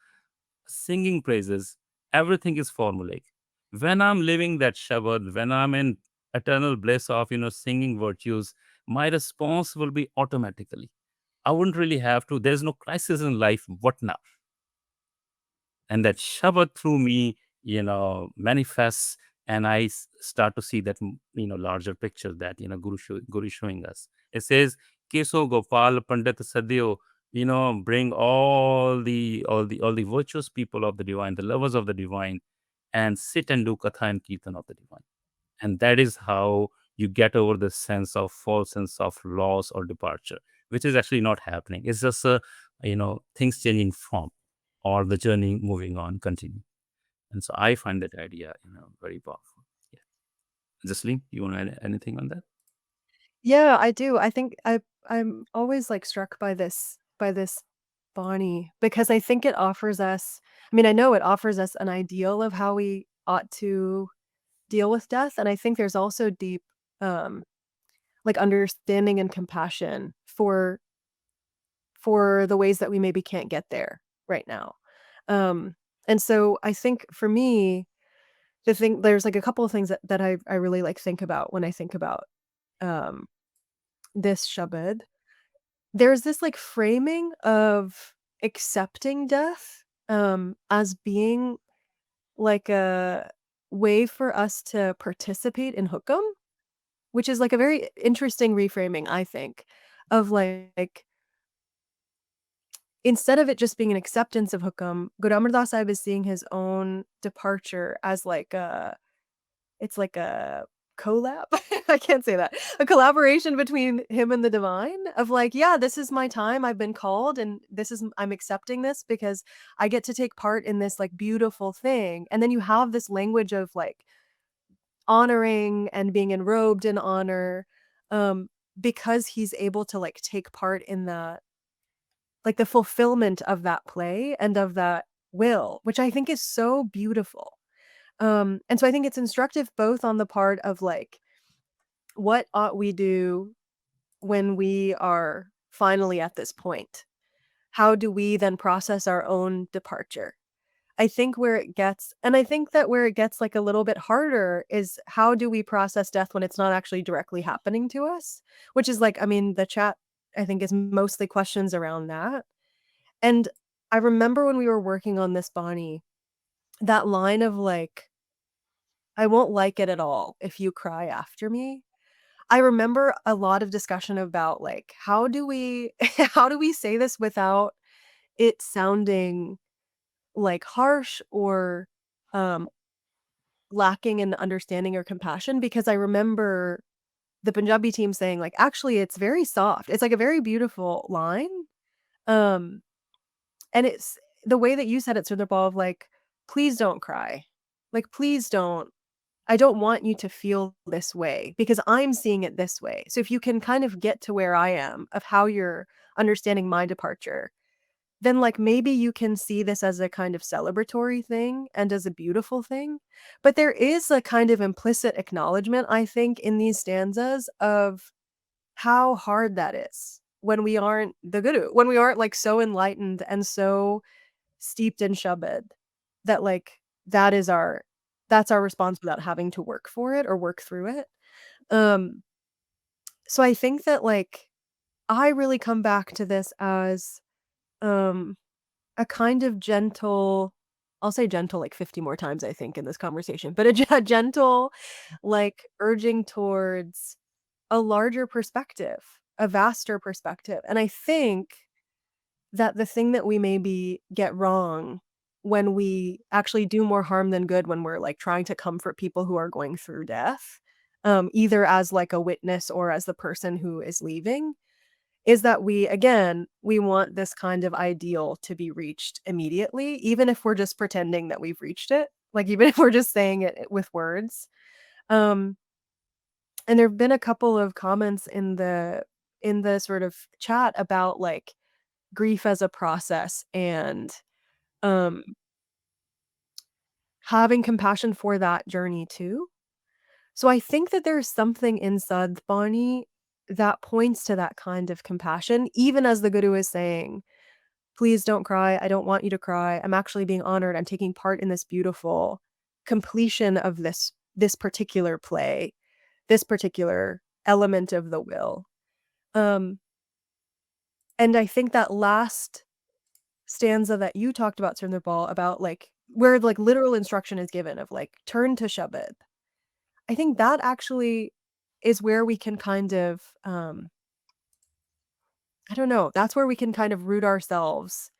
singing praises. Everything is formulaic. When I'm living that Shabad, when I'm in eternal bliss of, singing virtues, my response will be automatically. I wouldn't really have to. There's no crisis in life. What now? And that Shabad through me, manifests, and I start to see that, larger picture that, Guru is showing us. It says, Keso Gopal Pandit Sadhyo, bring all the virtuous people of the divine, the lovers of the divine, and sit and do Katha and Kirtan of the divine. And that is how you get over the false sense of loss or departure, which is actually not happening. It's just things changing form, or the journey moving on, continue. And so I find that idea, very powerful. Yeah. Jasleen, you want to add anything on that? Yeah, I do. I think I'm always like struck by this Bani, because I think it offers us, I mean, I know it offers us an ideal of how we ought to deal with death, and I think there's also deep like understanding and compassion for the ways that we maybe can't get there right now. And so I think for me, there's like a couple of things that I really like think about when I think about um this Shabad. There's this like framing of accepting death as being like a way for us to participate in Hukam, which is like a very interesting reframing, I think, of like instead of it just being an acceptance of Hukam, Guru Amar Das Sahib is seeing his own departure as like it's like a collab. I can't say that. A collaboration between him and the divine of like, yeah, this is my time. I've been called, and I'm accepting this because I get to take part in this like beautiful thing. And then you have this language of like honoring and being enrobed in honor, because he's able to like take part in the fulfillment of that play and of that will, which I think is so beautiful. And so I think it's instructive both on the part of like, what ought we do when we are finally at this point? How do we then process our own departure? I think where it gets like a little bit harder is how do we process death when it's not actually directly happening to us? Which is like, I mean, the chat I think is mostly questions around that. And I remember when we were working on this, Bonnie, that line of like, I won't like it at all if you cry after me. I remember a lot of discussion about like how do we how do we say this without it sounding like harsh or um lacking in understanding or compassion, because I remember the Punjabi team saying like actually it's very soft. It's like a very beautiful line. Um and it's the way that you said it, Sundarbal, of like please don't cry. Like please don't, I don't want you to feel this way because I'm seeing it this way. So if you can kind of get to where I am of how you're understanding my departure, then like maybe you can see this as a kind of celebratory thing and as a beautiful thing. But there is a kind of implicit acknowledgement, I think, in these stanzas of how hard that is when we aren't the guru, when we aren't like so enlightened and so steeped in Shabad that like that is our that's our response without having to work for it or work through it. Um so I think that like I really come back to this as um a kind of gentle, I'll say gentle like 50 more times I think in this conversation, but a gentle like urging towards a larger perspective, a vaster perspective. And I think that the thing that we maybe get wrong when we actually do more harm than good when we're like trying to comfort people who are going through death, either as like a witness or as the person who is leaving, is that we want this kind of ideal to be reached immediately, even if we're just pretending that we've reached it, like even if we're just saying it with words. Um, and there've been a couple of comments in the sort of chat about like grief as a process and um having compassion for that journey too. So I think that there's something in Sadhbani that points to that kind of compassion, even as the Guru is saying, please don't cry. I don't want you to cry. I'm actually being honored. I'm taking part in this beautiful completion of this particular play, this particular element of the will. Um, and I think that last stanza that you talked about, Sundarbal, about like where like literal instruction is given of like turn to Shabad. I think that actually is where we can kind of I don't know, that's where we can kind of root ourselves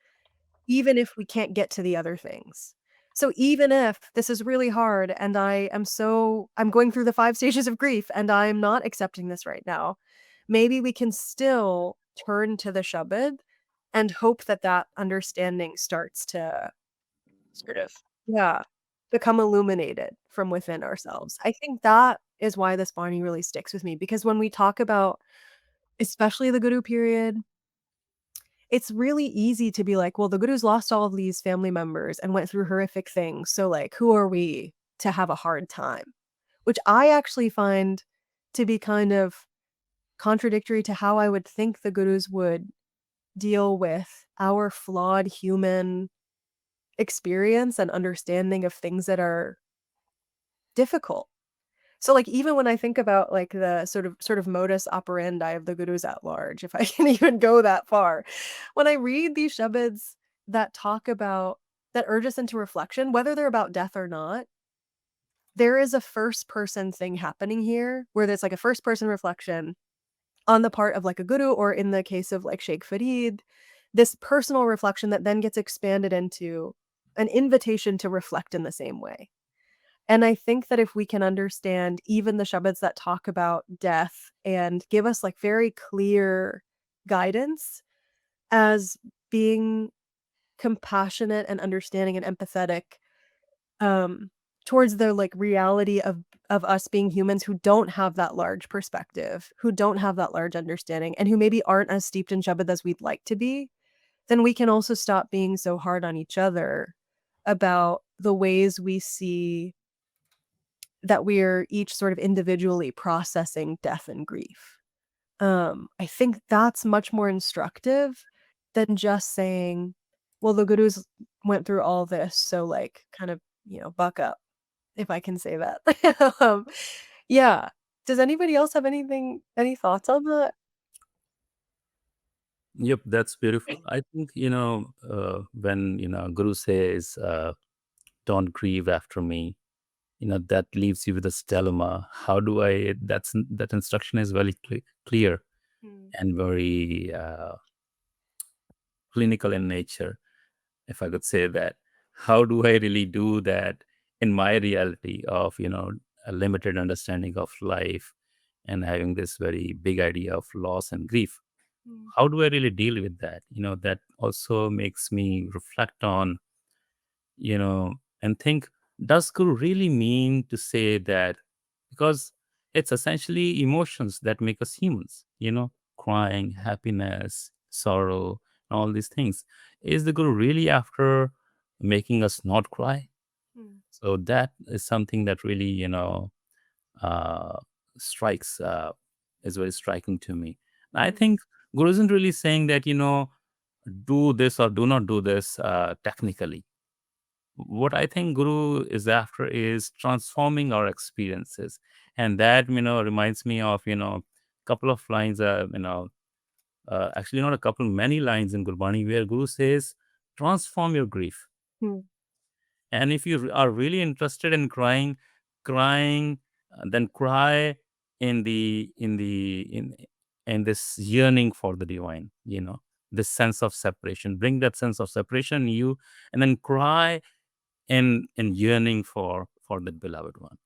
even if we can't get to the other things. So even if this is really hard and I'm going through the 5 stages of grief and I'm not accepting this right now, maybe we can still turn to the Shabad and hope that that understanding starts to sort of, yeah, become illuminated from within ourselves. I think that is why this Barney really sticks with me, because when we talk about especially the Guru period, it's really easy to be like, well, the Guru's lost all of these family members and went through horrific things. So, like, who are we to have a hard time? Which I actually find to be kind of contradictory to how I would think the Gurus would deal with our flawed human experience and understanding of things that are difficult. So, like, even when I think about, like, the sort of modus operandi of the Gurus at large, if I can even go that far, when I read these shabads that talk about that urge us into reflection, whether they're about death or not, there is a first person thing happening here where there's, like, a first person reflection on the part of, like, a Guru, or in the case of, like, Sheikh Farid, this personal reflection that then gets expanded into an invitation to reflect in the same way. And I think that if we can understand even the shabads that talk about death and give us like very clear guidance as being compassionate and understanding and empathetic um towards the like reality of us being humans who don't have that large perspective, who don't have that large understanding, and who maybe aren't as steeped in shabad as we'd like to be, then we can also stop being so hard on each other about the ways we see that we're each sort of individually processing death and grief. I think that's much more instructive than just saying, well, the Gurus went through all this, so like kind of, buck up, if I can say that. um, yeah. Does anybody else have any thoughts on that? Yep, that's beautiful. I think, when, Guru says, don't grieve after me, that leaves you with a dilemma. How do I? That instruction is very clear and very clinical in nature, if I could say that. How do I really do that in my reality of a limited understanding of life and having this very big idea of loss and grief? How do I really deal with that? That also makes me reflect on, and think, does Guru really mean to say that? Because it's essentially emotions that make us humans, crying, happiness, sorrow, all these things. Is the Guru really after making us not cry? So that is something that really, uh, strikes, is very striking to me. I think Guru isn't really saying that, do this or do not do this technically. What I think Guru is after is transforming our experiences. And that, reminds me of, couple of lines, actually not a couple, many lines in Gurbani where Guru says, transform your grief. And if you are really interested in crying, then cry in this yearning for the divine, this sense of separation. Bring that sense of separation in you, and then cry in yearning for the beloved one.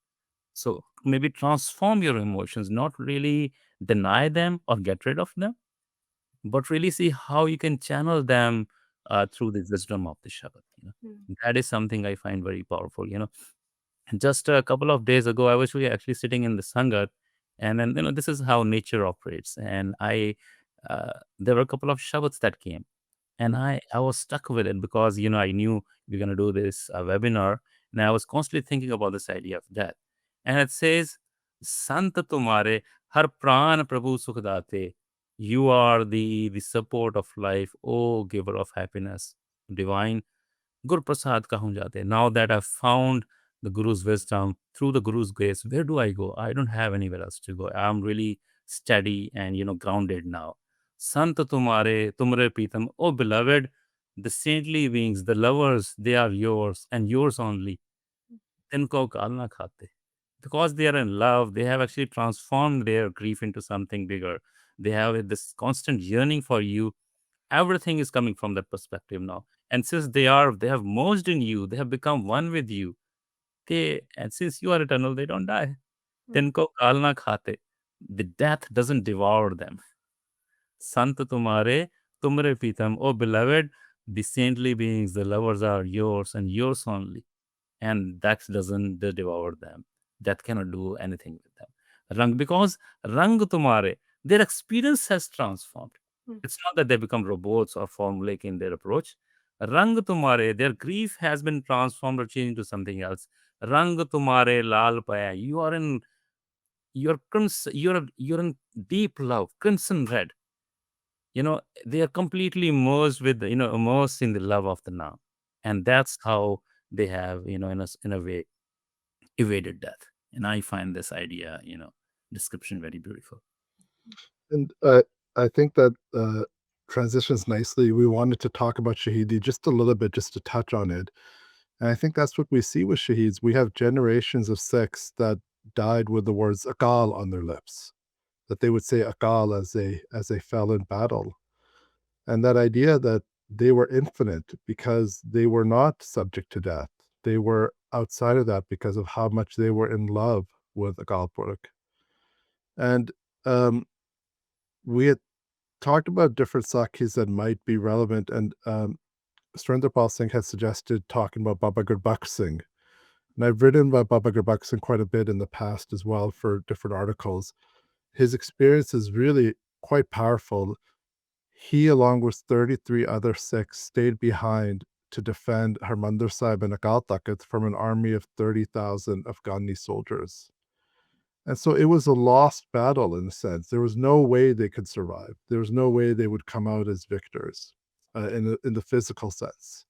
So maybe transform your emotions, not really deny them or get rid of them, but really see how you can channel them through the wisdom of the Shabad. That is something I find very powerful. Just a couple of days ago, I was really actually sitting in the Sangat, and then this is how nature operates. And there were a couple of Shabads that came, and I was stuck with it because I knew we're gonna do this webinar, and I was constantly thinking about this idea of death. And it says, "Sant tumhare har pran Prabhu sukh date." You are the support of life, O giver of happiness, divine. Gur Prasad kahun jate. Now that I've found the Guru's wisdom through the Guru's grace, where do I go? I don't have anywhere else to go. I'm really steady and grounded now. Sant tumre Pritam, oh beloved, the saintly beings, the lovers, they are yours and yours only. Tinko kal na khate. Because they are in love, they have actually transformed their grief into something bigger. They have this constant yearning for you. Everything is coming from that perspective now. And since they have merged in you, they have become one with you. And since you are eternal, they don't die. Tinko kal na khate. The death doesn't devour them. Sant tumhare, tumre pitam. Oh beloved, the saintly beings, the lovers are yours and yours only. And that doesn't devour them. That cannot do anything with them. Because Rang tumhare, their experience has transformed. It's not that they become robots or formulaic in their approach. Rang tumhare, their grief has been transformed or changed into something else. Rang tumhare lal paya, you're in deep love, crimson red. They are completely immersed immersed in the love of the now. And that's how they have, in a way, evaded death. And I find this idea, description very beautiful. And I think that transitions nicely. We wanted to talk about Shahidi just a little bit, just to touch on it. And I think that's what we see with Shaheeds. We have generations of Sikhs that died with the words Akal on their lips, that they would say Akal as they fell in battle. And that idea that they were infinite because they were not subject to death. They were outside of that because of how much they were in love with Akal Purakh. And we had talked about different Sakhis that might be relevant, and Surinder Singh has suggested talking about Baba Gurbakh Singh. And I've written about Baba Gurbakh Singh quite a bit in the past as well for different articles. His experience is really quite powerful. He, along with 33 other Sikhs, stayed behind to defend Harmandir Sahib and Akal Takht from an army of 30,000 Afghani soldiers. And so it was a lost battle in a sense. There was no way they could survive. There was no way they would come out as victors in the physical sense.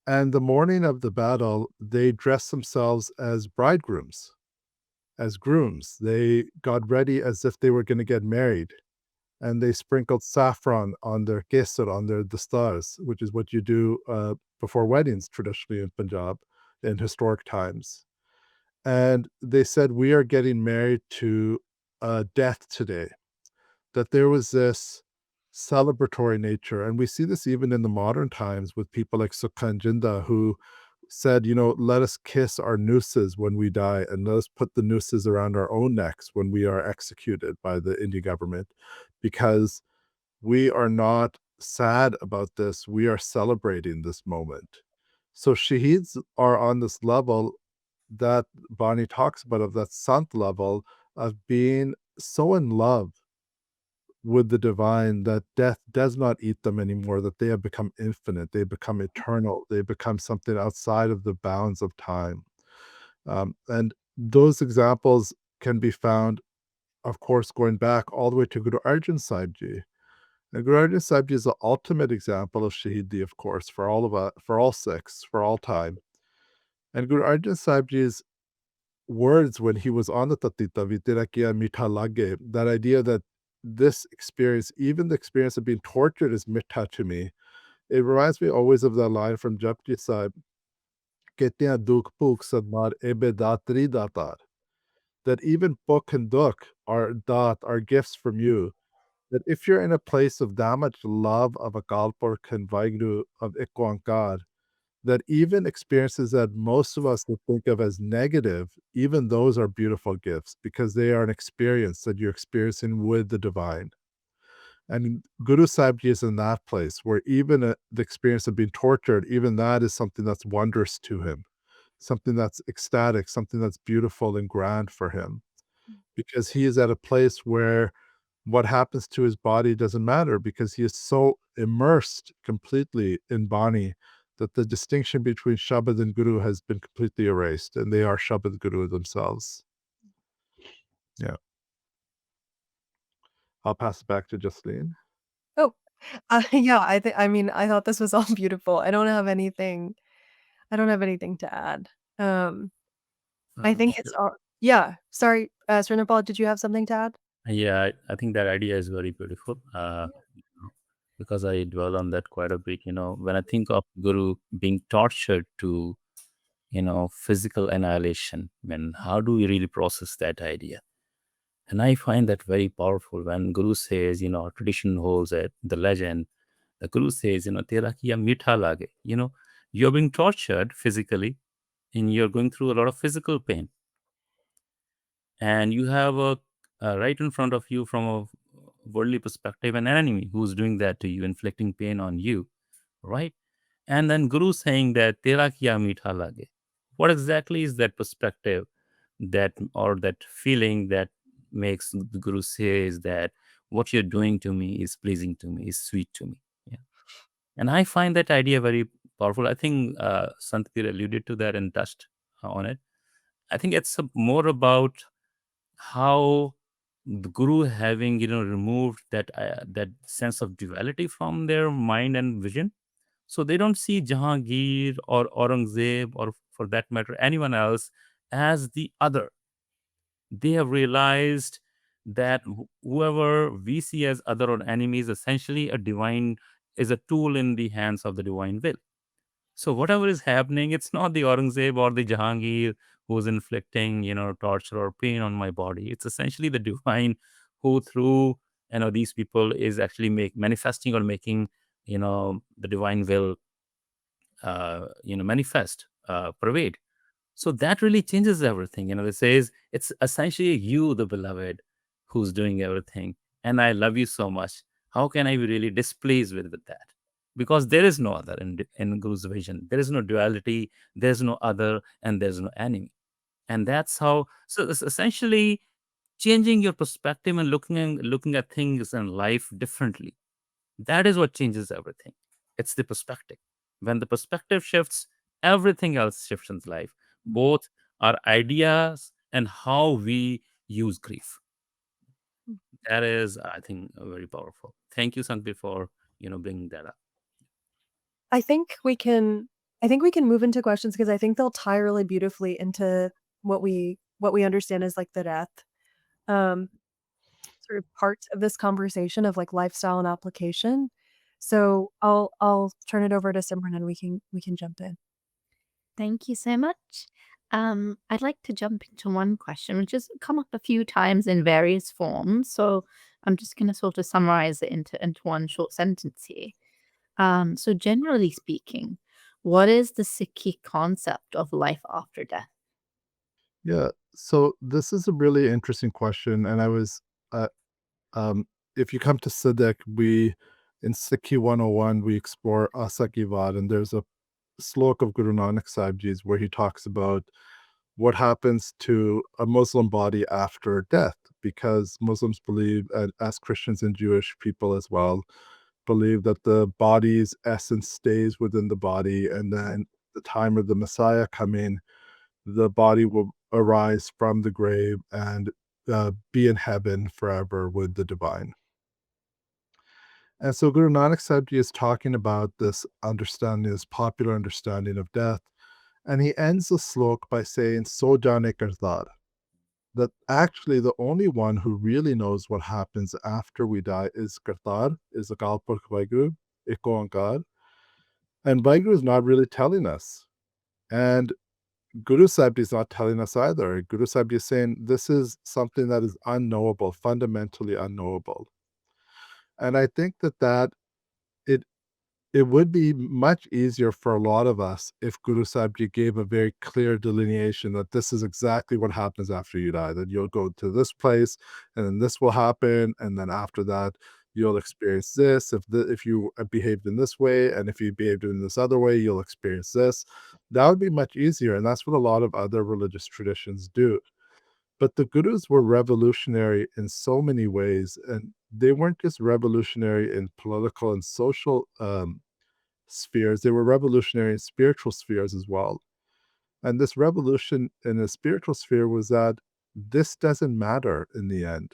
And the morning of the battle, they dressed themselves as bridegrooms, as grooms. They got ready as if they were going to get married. And they sprinkled saffron on their kesar, on their dastars, which is what you do before weddings traditionally in Punjab in historic times. And they said, we are getting married to death today. That there was this celebratory nature. And we see this even in the modern times with people like Sukha and Jinda, who said, let us kiss our nooses when we die, and let us put the nooses around our own necks when we are executed by the Indian government, because we are not sad about this. We are celebrating this moment. So shaheeds are on this level that Bani talks about, of that sant level of being so in love with the divine that death does not eat them anymore, that they have become infinite, they become eternal, they become something outside of the bounds of time. And those examples can be found, of course, going back all the way to Guru Arjan Sahib Ji. And Guru Arjan Sahib Ji is the ultimate example of Shahidi, of course, for all of us, for all Sikhs, for all time. And Guru Arjan Sahib Ji's words when he was on the Tatita Vitera Kiya Mitha Lage, that idea that this experience, even the experience of being tortured, is mitha to me. It reminds me always of that line from Japji Sahib, Ketya Duk Puk Sadmar Ebe Datri Datar. That even Puk and Duk are dat, are gifts from you. That if you're in a place of that much love of a Kalpur Kanvaignu of Ikwankar, that even experiences that most of us would think of as negative, even those are beautiful gifts, because they are an experience that you're experiencing with the divine. And Guru Sahib Ji is in that place where even the experience of being tortured, even that is something that's wondrous to him, something that's ecstatic, something that's beautiful and grand for him, because he is at a place where what happens to his body doesn't matter, because he is so immersed completely in Bani that the distinction between Shabad and Guru has been completely erased, and they are Shabad Guru themselves. Yeah. I'll pass it back to Justine. Oh, yeah, I thought this was all beautiful. I don't have anything to add. I think it's Sure. all yeah, sorry, Srinapal, did you have something to add? Yeah, I think that idea is very beautiful. You know, because I dwell on that quite a bit. When I think of Guru being tortured to, physical annihilation, how do we really process that idea? And I find that very powerful when Guru says, tradition holds it, the legend. The Guru says, Tera kiya mitha lage. You're being tortured physically and you're going through a lot of physical pain. And you have right in front of you, from a worldly perspective, an enemy who's doing that to you, inflicting pain on you, right? And then Guru saying that Tera kiya mitha lage. What exactly is that perspective, that feeling that makes the Guru says that what you're doing to me is pleasing to me, is sweet to me? Yeah. And I find that idea very powerful. I think Sant Pir alluded to that and touched on it. I think it's more about how the Guru, having removed that sense of duality from their mind and vision, so they don't see Jahangir or Aurangzeb, or for that matter anyone else, as the other. They have realized that whoever we see as other or enemy is essentially is a tool in the hands of the divine will. So whatever is happening, it's not the Aurangzeb or the Jahangir who's inflicting, torture or pain on my body. It's essentially the divine who, through these people, is actually manifesting or making the divine will manifest, pervade. So that really changes everything. It says it's essentially you, the beloved, who's doing everything, and I love you so much. How can I be really displeased with that? Because there is no other in Guru's vision. There is no duality. There's no other, and there's no enemy. And that's how. So it's essentially changing your perspective and looking at things in life differently. That is what changes everything. It's the perspective. When the perspective shifts, everything else shifts in life. Both our ideas and how we use grief. That is, I think, very powerful. Thank you, Sandeep, for bringing that up. I think we can move into questions, because I think they'll tie really beautifully into what we understand as like the death sort of part of this conversation of like lifestyle and application. So I'll turn it over to Simran and we can jump in. Thank you so much. I'd like to jump into one question, which has come up a few times in various forms. So I'm just going to sort of summarize it into one short sentence here. So generally speaking, what is the Sikhi concept of life after death? Yeah, so this is a really interesting question, and I was, uh, if you come to Siddiq, we in Sikhi 101 we explore Asakivad, and there's a slok of Guru Nanak Sahib Ji's where he talks about what happens to a Muslim body after death, because Muslims believe, and as Christians and Jewish people as well, believe that the body's essence stays within the body, and then the time of the Messiah coming, the body will arise from the grave and be in heaven forever with the divine. And so Guru Nanak Sahib Ji is talking about this understanding, this popular understanding of death. And he ends the slok by saying, So jane kardar, that actually the only one who really knows what happens after we die is Kartar, is Akal Purkh Vaheguru, Eko Onkar. And Vaheguru is not really telling us. And Guru Sahib Ji is not telling us either. Guru Sahib Ji is saying this is something that is unknowable, fundamentally unknowable. And I think that it it would be much easier for a lot of us if Guru Sahib Ji gave a very clear delineation that this is exactly what happens after you die, that you'll go to this place and then this will happen, and then after that you'll experience this if you behaved in this way, and if you behaved in this other way you'll experience this. That would be much easier, and that's what a lot of other religious traditions do. But the gurus were revolutionary in so many ways, and they weren't just revolutionary in political and social spheres, they were revolutionary in spiritual spheres as well. And this revolution in the spiritual sphere was that this doesn't matter in the end.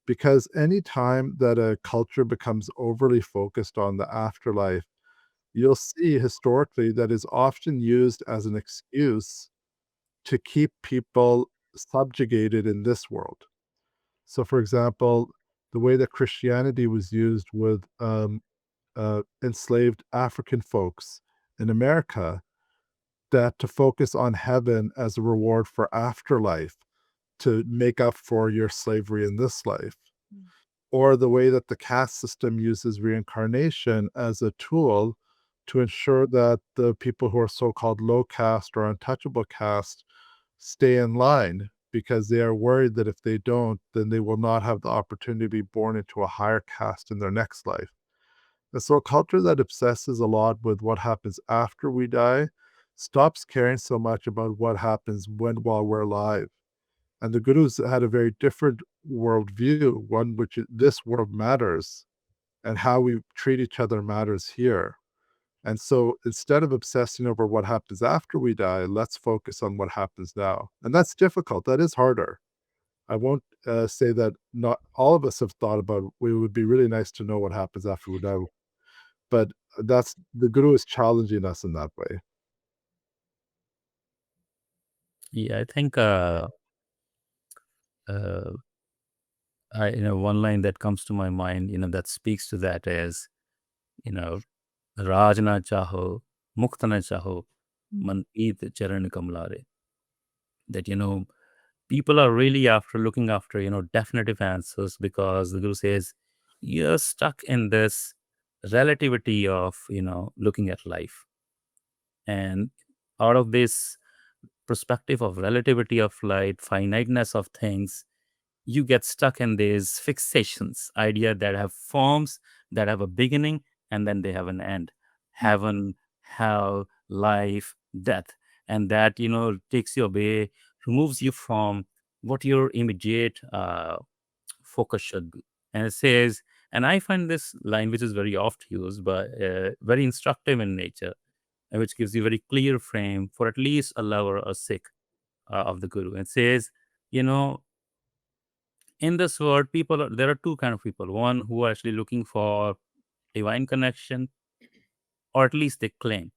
Because any time that a culture becomes overly focused on the afterlife, you'll see historically that is often used as an excuse to keep people subjugated in this world. So, for example, the way that Christianity was used with enslaved African folks in America, that to focus on heaven as a reward for afterlife to make up for your slavery in this life, or the way that the caste system uses reincarnation as a tool to ensure that the people who are so-called low caste or untouchable caste stay in line, because they are worried that if they don't, then they will not have the opportunity to be born into a higher caste in their next life. And so a culture that obsesses a lot with what happens after we die stops caring so much about what happens while we're alive. And the Gurus had a very different worldview, one which this world matters, and how we treat each other matters here. And so instead of obsessing over what happens after we die, let's focus on what happens now. And that's difficult. That is harder. I won't say that not all of us have thought about it. It would be really nice to know what happens after we die. But that's the Guru is challenging us in that way. Yeah, I think one line that comes to my mind, that speaks to that is, Raj na chaho, mukta na chaho, manpreet charan kamlare. That, people are really looking after, definitive answers, because the Guru says, you're stuck in this relativity of, looking at life. And out of this perspective of relativity of life, finiteness of things, you get stuck in these fixations, idea that have forms, that have a beginning, and then they have an end. Heaven, hell, life, death. And that, takes you away, removes you from what your immediate focus should be. And it says, and I find this line, which is very oft used, but very instructive in nature, and which gives you very clear frame for at least a lover or Sikh of the Guru. It says, in this world, there are two kind of people. One who are actually looking for divine connection, or at least they claim,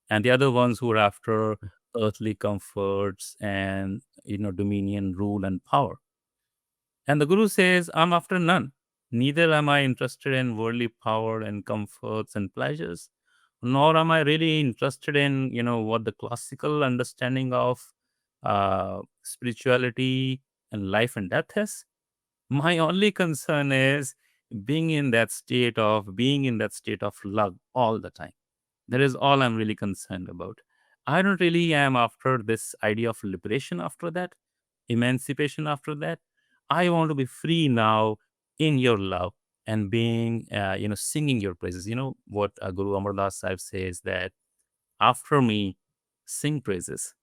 and the other ones who are after earthly comforts and dominion, rule, and power. And the Guru says, I'm after none. Neither am I interested in worldly power and comforts and pleasures, nor am I really interested in what the classical understanding of spirituality and life and death is. My only concern is being in that state of love all the time. That is all I'm really concerned about. I don't really am after this idea of liberation after that, emancipation after that. I want to be free now in your love and being, singing your praises. You know what Guru Amar Das Sahib says, that after me, sing praises,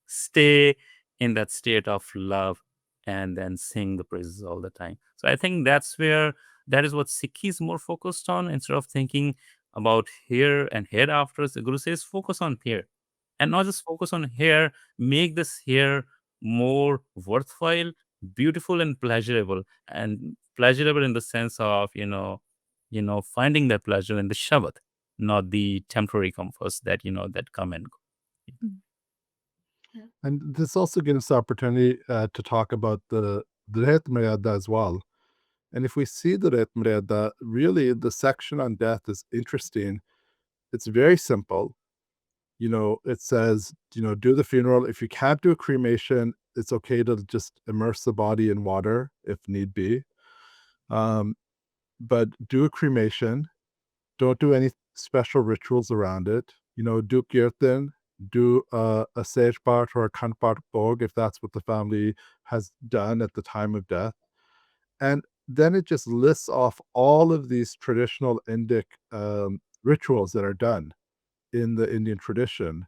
stay in that state of love, and then sing the praises all the time. So I think that is what Sikhi is more focused on, instead of thinking about here and hereafter. The Guru says focus on here, and not just focus on here. Make this here more worthwhile, beautiful, and pleasurable. And pleasurable in the sense of finding that pleasure in the Shabad, not the temporary comforts that come and go. And this also gives us opportunity to talk about the Rehat Maryada as well. And if we see the Rehat Maryada, really the section on death is interesting. It's very simple. It says, do the funeral. If you can't do a cremation, it's okay to just immerse the body in water if need be. But do a cremation. Don't do any special rituals around it. Do kirtan, do a sage part or a khand part bhog if that's what the family has done at the time of death. And then it just lists off all of these traditional Indic rituals that are done in the Indian tradition,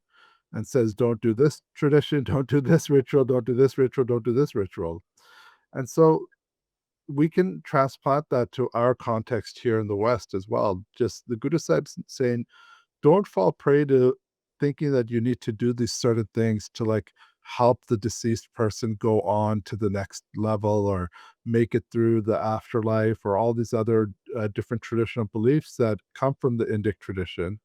and says, don't do this tradition, don't do this ritual, don't do this ritual, don't do this ritual. And so we can transplant that to our context here in the West as well. Just the Guru Sahib saying, don't fall prey to thinking that you need to do these certain things to like help the deceased person go on to the next level or make it through the afterlife, or all these other different traditional beliefs that come from the Indic tradition.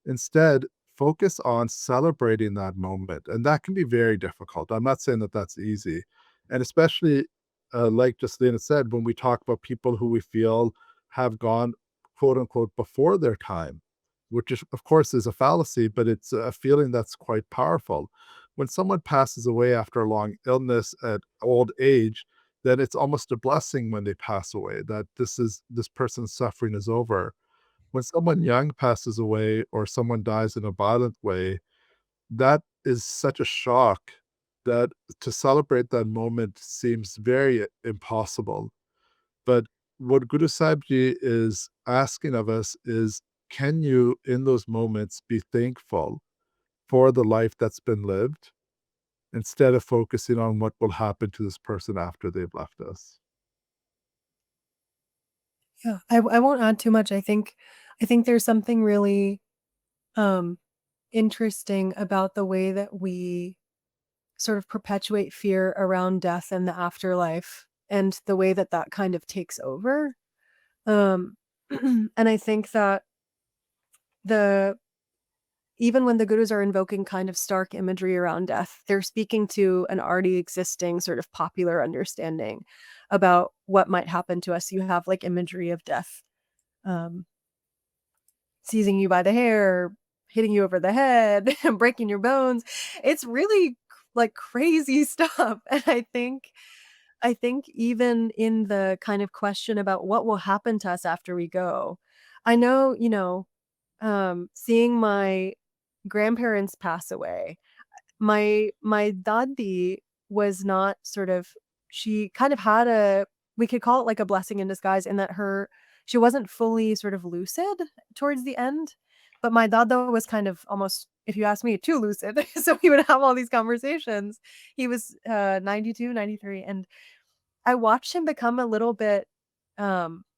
Instead, focus on celebrating that moment. And that can be very difficult. I'm not saying that that's easy. And especially, like Jaslina said, when we talk about people who we feel have gone, quote unquote, before their time, which is, of course, is a fallacy, but it's a feeling that's quite powerful. When someone passes away after a long illness at old age, then it's almost a blessing when they pass away, that this person's suffering is over. When someone young passes away or someone dies in a violent way, that is such a shock that to celebrate that moment seems very impossible. But what Guru Sahib Ji is asking of us is, can you, in those moments, be thankful for the life that's been lived instead of focusing on what will happen to this person after they've left us? Yeah, I won't add too much. I think there's something really interesting about the way that we sort of perpetuate fear around death and the afterlife, and the way that that kind of takes over. And I think that even when the gurus are invoking kind of stark imagery around death, they're speaking to an already existing sort of popular understanding about what might happen to us. You have like imagery of death seizing you by the hair, hitting you over the head, breaking your bones. It's really like crazy stuff. And I think even in the kind of question about what will happen to us after we go, I know, seeing my grandparents pass away, my dadi was not sort of, she kind of had we could call it like a blessing in disguise, in that she wasn't fully sort of lucid towards the end, but my dada was kind of almost, if you ask me, too lucid. So we would have all these conversations. He was 92, 93, and I watched him become a little bit,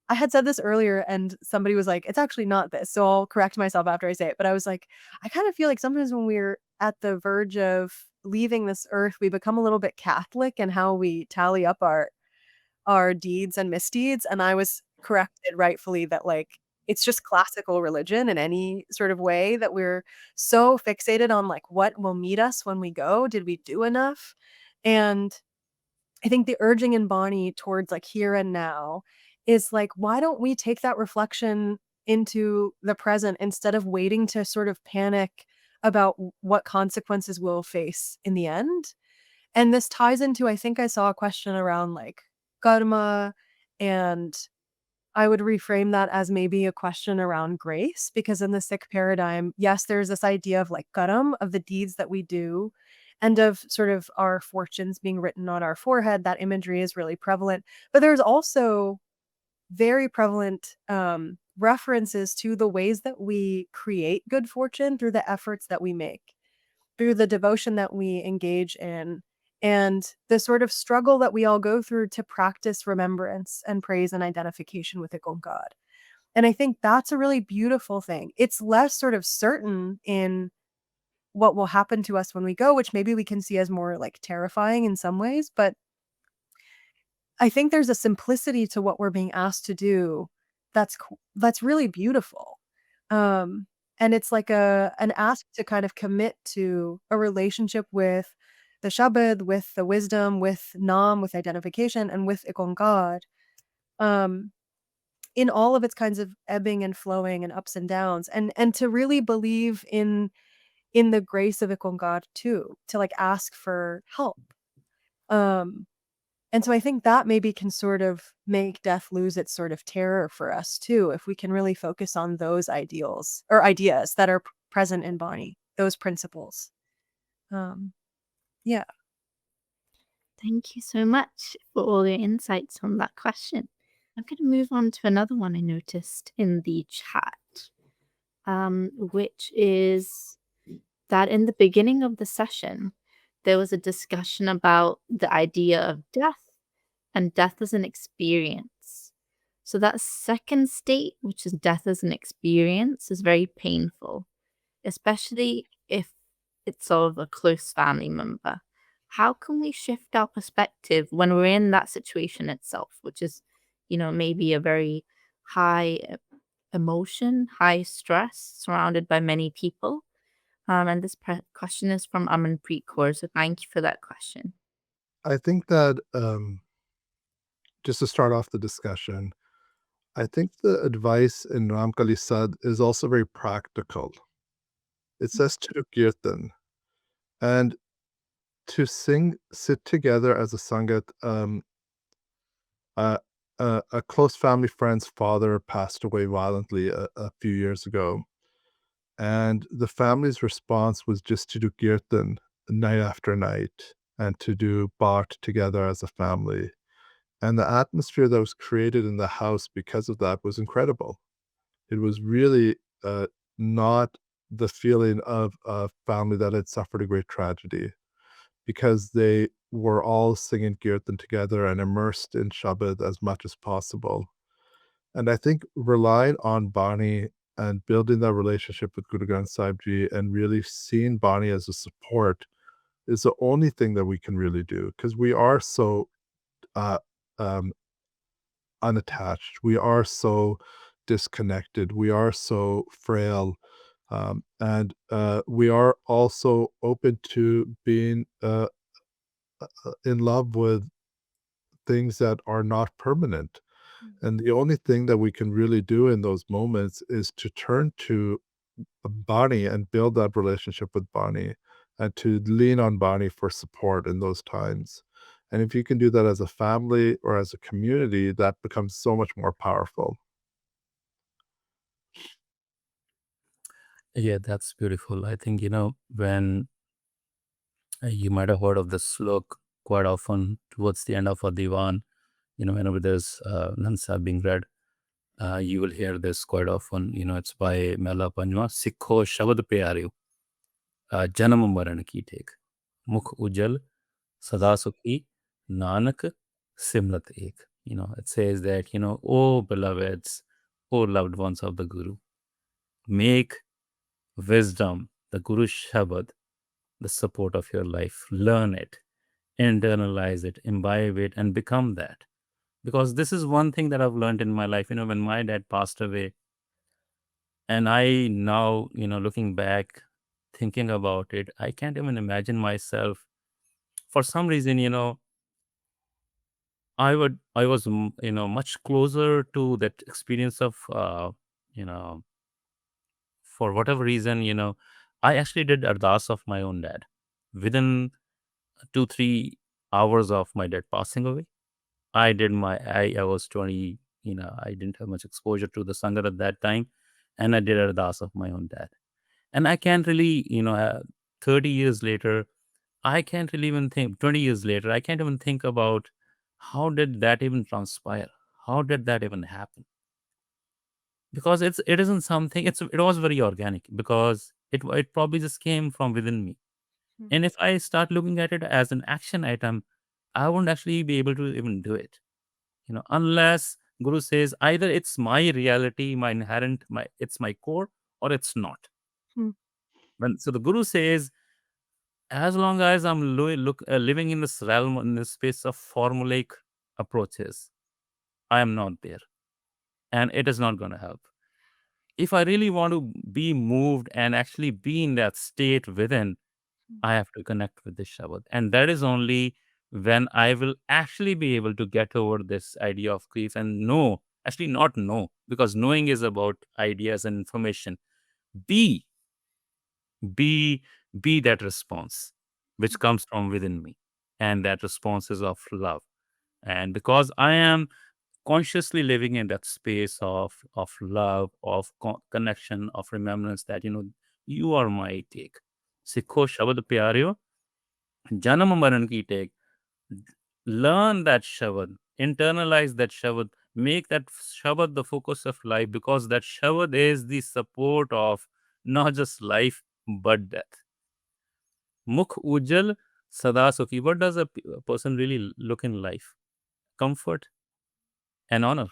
I had said this earlier and somebody was like, "It's actually not this." So I'll correct myself after I say it. But I was like, I kind of feel like sometimes when we're at the verge of leaving this earth, we become a little bit Catholic in how we tally up our deeds and misdeeds. And I was corrected rightfully that like it's just classical religion in any sort of way, that we're so fixated on like what will meet us when we go. Did we do enough? And I think the urging in Bonnie towards like here and now is like, why don't we take that reflection into the present instead of waiting to sort of panic about what consequences we'll face in the end? And this ties into, I think I saw a question around like karma, and I would reframe that as maybe a question around grace, because in the Sikh paradigm, yes, there's this idea of like karam, of the deeds that we do, and of sort of our fortunes being written on our forehead. That imagery is really prevalent. But there's also very prevalent references to the ways that we create good fortune through the efforts that we make, through the devotion that we engage in, and the sort of struggle that we all go through to practice remembrance and praise and identification with Ikon God. And I think that's a really beautiful thing. It's less sort of certain in what will happen to us when we go, which maybe we can see as more like terrifying in some ways, but I think there's a simplicity to what we're being asked to do that's really beautiful. And it's like an ask to kind of commit to a relationship with the Shabad, with the wisdom, with Nam, with identification, and with Ikon God, um, in all of its kinds of ebbing and flowing and ups and downs, and to really believe in the grace of Ikon God too, to like ask for help. Um, And so I think that maybe can sort of make death lose its sort of terror for us too, if we can really focus on those ideals or ideas that are present in Bani, those principles. Um, yeah. Thank you so much for all your insights on that question. I'm going to move on to another one I noticed in the chat, which is that in the beginning of the session, there was a discussion about the idea of death and death as an experience. So that second state, which is death as an experience, is very painful, especially if it's of a close family member. How can we shift our perspective when we're in that situation itself, which is, maybe a very high emotion, high stress, surrounded by many people? And this question is from Amanpreet Kaur, so thank you for that question. I think that just to start off the discussion, I think the advice in Ramkali Sad is also very practical. It says to kirtan, and to sit together as a sangat. Uh, a close family friend's father passed away violently a few years ago, and the family's response was just to do kirtan night after night and to do part together as a family. And the atmosphere that was created in the house because of that was incredible. It was really not the feeling of a family that had suffered a great tragedy, because they were all singing kirtan together and immersed in Shabad as much as possible. And I think relying on Bani and building that relationship with Guru Granth Sahib Ji and really seeing Bani as a support is the only thing that we can really do, because we are so uh, um, unattached. We are so disconnected. We are so frail. And we are also open to being in love with things that are not permanent. And the only thing that we can really do in those moments is to turn to Bani and build that relationship with Bani and to lean on Bani for support in those times. And if you can do that as a family or as a community, that becomes so much more powerful. Yeah, that's beautiful. I think, when you might have heard of the slok quite often towards the end of a divan, whenever there's Nansa being read, you will hear this quite often. It's by Mela Panjwa, Sikho Shabad Pyareo, Janam Maran Ki Tek, Mukh Ujjal, Sada Sukhi, Nanak, Simrat Ek. It says that, oh beloveds, oh loved ones of the Guru, make wisdom, the Guru Shabad, the support of your life. Learn it, internalize it, imbibe it, and become that. Because this is one thing that I've learned in my life. When my dad passed away, and I now, looking back, thinking about it, I can't even imagine myself. For some reason, I was, much closer to that experience of, you know, for whatever reason, I actually did ardas of my own dad. Within 2-3 hours of my dad passing away. I was 20, I didn't have much exposure to the Sangat at that time, and I did Ardas of my own dad. And I can't really, 30 years later, I can't really even think, 20 years later, I can't even think about how did that even transpire? How did that even happen? Because it isn't something, it was very organic, because it probably just came from within me. Mm. And if I start looking at it as an action item, I won't actually be able to even do it. Unless Guru says either it's my reality, my inherent, it's my core, or it's not. Hmm. So the Guru says, as long as I'm living in this realm, in this space of formulaic approaches, I am not there, and it is not going to help. If I really want to be moved and actually be in that state within, I have to connect with this Shabad. And that is only when I will actually be able to get over this idea of grief and know, actually not know, because knowing is about ideas and information. Be that response which comes from within me. And that response is of love. And because I am consciously living in that space of love, of connection, of remembrance, that you are my take. Sikho Shabad Pyareo, Janam Maran ki take. Learn that Shabad, internalize that Shabad, make that Shabad the focus of life, because that Shabad is the support of not just life but death. Mukh Ujjal Sada Sukhi. What does a person really look in life? Comfort and honor.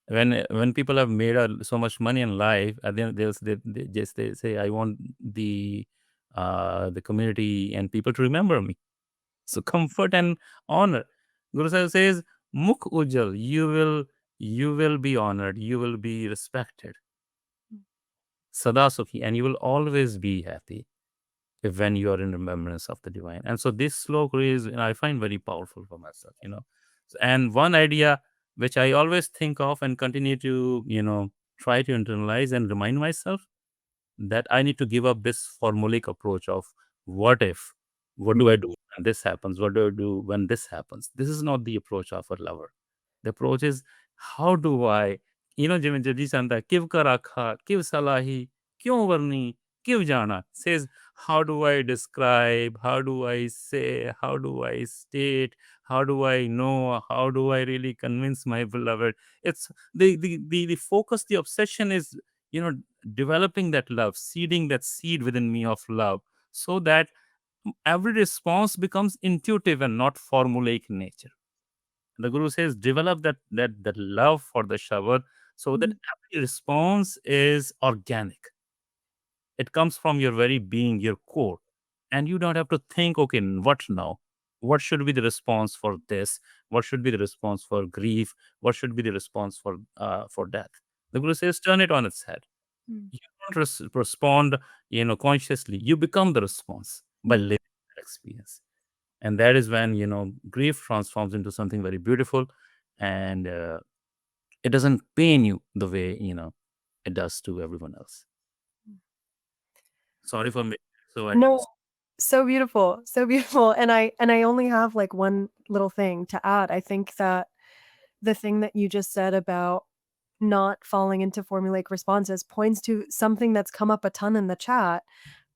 When people have made so much money in life, and then they say, I want the community and people to remember me. So comfort and honor. Guru Sahib says, Mukh Ujjal, you will be honored, you will be respected. Sada Sukhi, and you will always be happy when you are in remembrance of the divine. And so this sloka is, I find very powerful for myself, And one idea which I always think of and continue to, try to internalize and remind myself, that I need to give up this formulaic approach of what if, what do I do when this happens, what do I do when this happens. This is not the approach of a lover. The approach is, how do I, ਜਿਵੇਂ ਜਪਜੀ ਸੰਤਾ ਕਿਵ ਕਰ ਆਖਾ ਕਿਵ ਸਲਾਹੀ ਕਿਉਂ ਵਰਨੀ ਕਿਵ ਜਾਣਾ, says, how do I describe, how do I say, how do I state, how do I know, how do I really convince my beloved. It's the focus, the obsession is, developing that love, seeding that seed within me of love, so that every response becomes intuitive and not formulaic in nature. The Guru says, develop that love for the Shabad, so that every response is organic. It comes from your very being, your core. And you don't have to think, okay, what now? What should be the response for this? What should be the response for grief? What should be the response for death? The Guru says, turn it on its head. You don't respond, consciously. You become the response by living that experience. And that is when, grief transforms into something very beautiful, and it doesn't pain you the way, it does to everyone else. Sorry for me. No, so beautiful, so beautiful. And I only have like one little thing to add. I think that the thing that you just said about not falling into formulaic responses points to something that's come up a ton in the chat,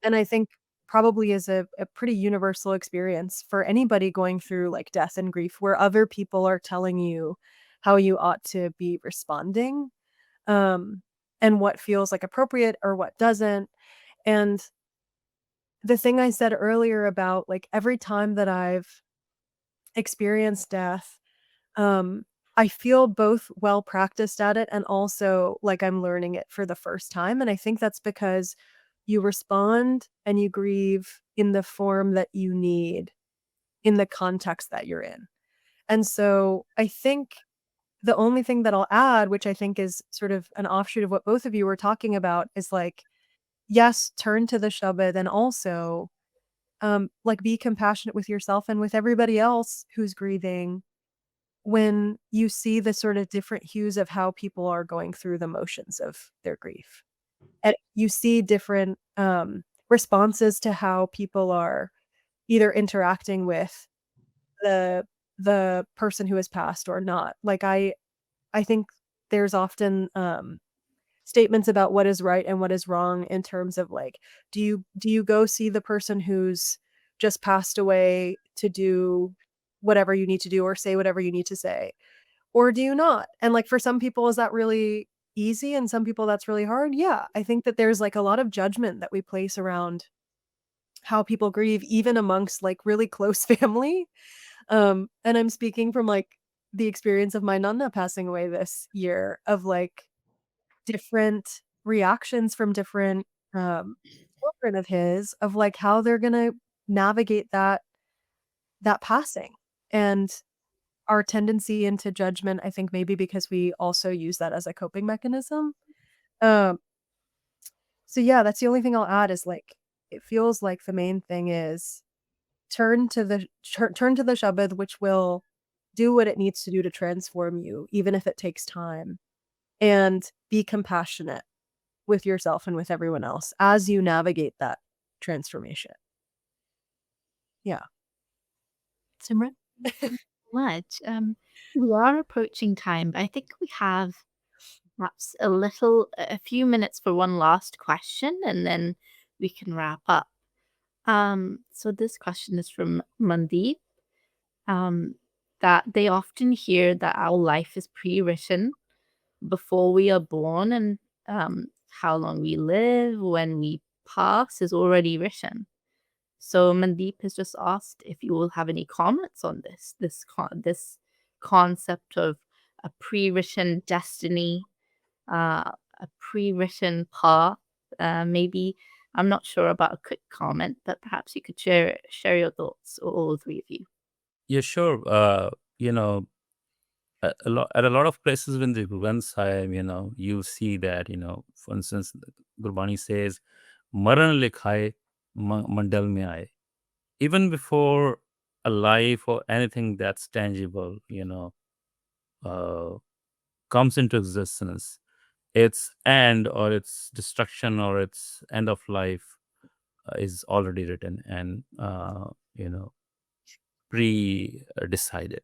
and I think probably is a pretty universal experience for anybody going through like death and grief, where other people are telling you how you ought to be responding, and what feels like appropriate or what doesn't. And the thing I said earlier about like every time that I've experienced death, I feel both well practiced at it and also like I'm learning it for the first time. And I think that's because you respond and you grieve in the form that you need in the context that you're in. And so I think the only thing that I'll add, which I think is sort of an offshoot of what both of you were talking about, is like, yes, turn to the Shabad, and also like be compassionate with yourself and with everybody else who's grieving when you see the sort of different hues of how people are going through the motions of their grief. And you see different responses to how people are either interacting with the person who has passed or not. Like I think there's often statements about what is right and what is wrong in terms of like, do you go see the person who's just passed away to do whatever you need to do or say whatever you need to say, or do you not? And like for some people, is that really easy? And some people that's really hard. Yeah, I think that there's like a lot of judgment that we place around how people grieve, even amongst like really close family. And I'm speaking from like the experience of my nonna passing away this year, of like different reactions from different children of his, of like how they're gonna navigate that passing. And our tendency into judgment, I think maybe because we also use that as a coping mechanism. Um, so yeah, that's the only thing I'll add is like it feels like the main thing is turn to the Shabad, which will do what it needs to do to transform you, even if it takes time, and be compassionate with yourself and with everyone else as you navigate that transformation. Yeah. Simran, thank you so much. We are approaching time, but I think we have perhaps a few minutes for one last question, and then we can wrap up. So this question is from Mandeep. That they often hear that our life is pre-written before we are born, and how long we live when we pass is already written. So Mandeep has just asked if you will have any comments on this concept of a pre-written destiny, a pre-written path. Maybe I'm not sure about a quick comment, but perhaps you could share your thoughts, all three of you. Yeah, sure. At a lot of places when the Guru Granth Sahib, you see that, for instance, Gurbani says, "Maran likhaye mandal mein aaye." Even before a life or anything that's tangible, comes into existence, its end or its destruction or its end of life is already written and pre-decided.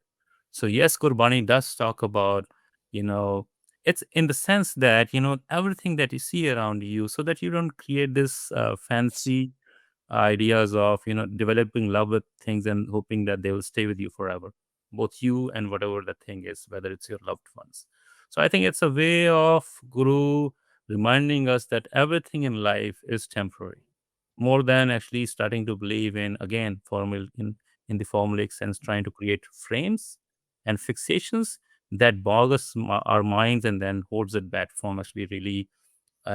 So yes, Gurbani does talk about, it's in the sense that, everything that you see around you, so that you don't create this fancy ideas of, developing love with things and hoping that they will stay with you forever, both you and whatever the thing is, whether it's your loved ones. So I think it's a way of Guru reminding us that everything in life is temporary, more than actually starting to believe in, again, in the formulaic sense, trying to create frames and fixations that bog our minds and then holds it back from actually really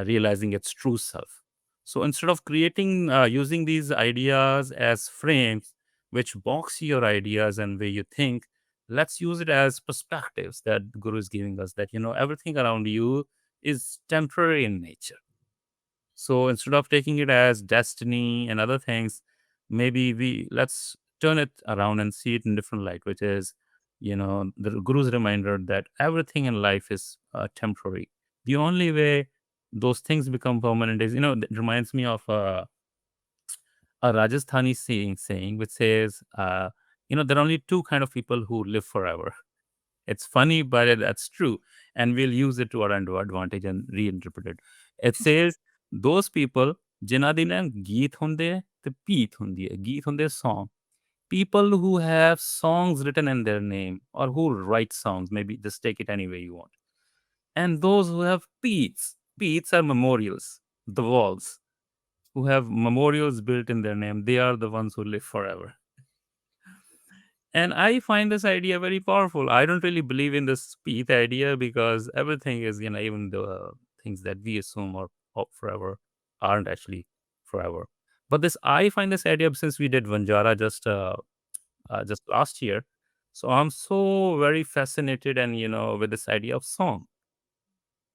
realizing its true self. So instead of using these ideas as frames which box your ideas and way you think, let's use it as perspectives that the Guru is giving us, that, everything around you is temporary in nature. So instead of taking it as destiny and other things, maybe let's turn it around and see it in different light, which is, the Guru's reminder that everything in life is temporary. The only way those things become permanent is, it reminds me of a Rajasthani saying which says, there are only two kind of people who live forever. It's funny, but that's true. And we'll use it to our advantage and reinterpret it. It says, those people, जिन्हां दी ना गीत हुंदे ते पीत हुंदी है. गीत हुंदे song. People who have songs written in their name or who write songs, maybe just take it any way you want. And those who have peats. Peats are memorials, the walls, who have memorials built in their name. They are the ones who live forever. And I find this idea very powerful. I don't really believe in this Peath idea because everything is, even the things that we assume are forever aren't actually forever. But I find this idea, since we did Vanjara just last year. So I'm so very fascinated and, with this idea of song,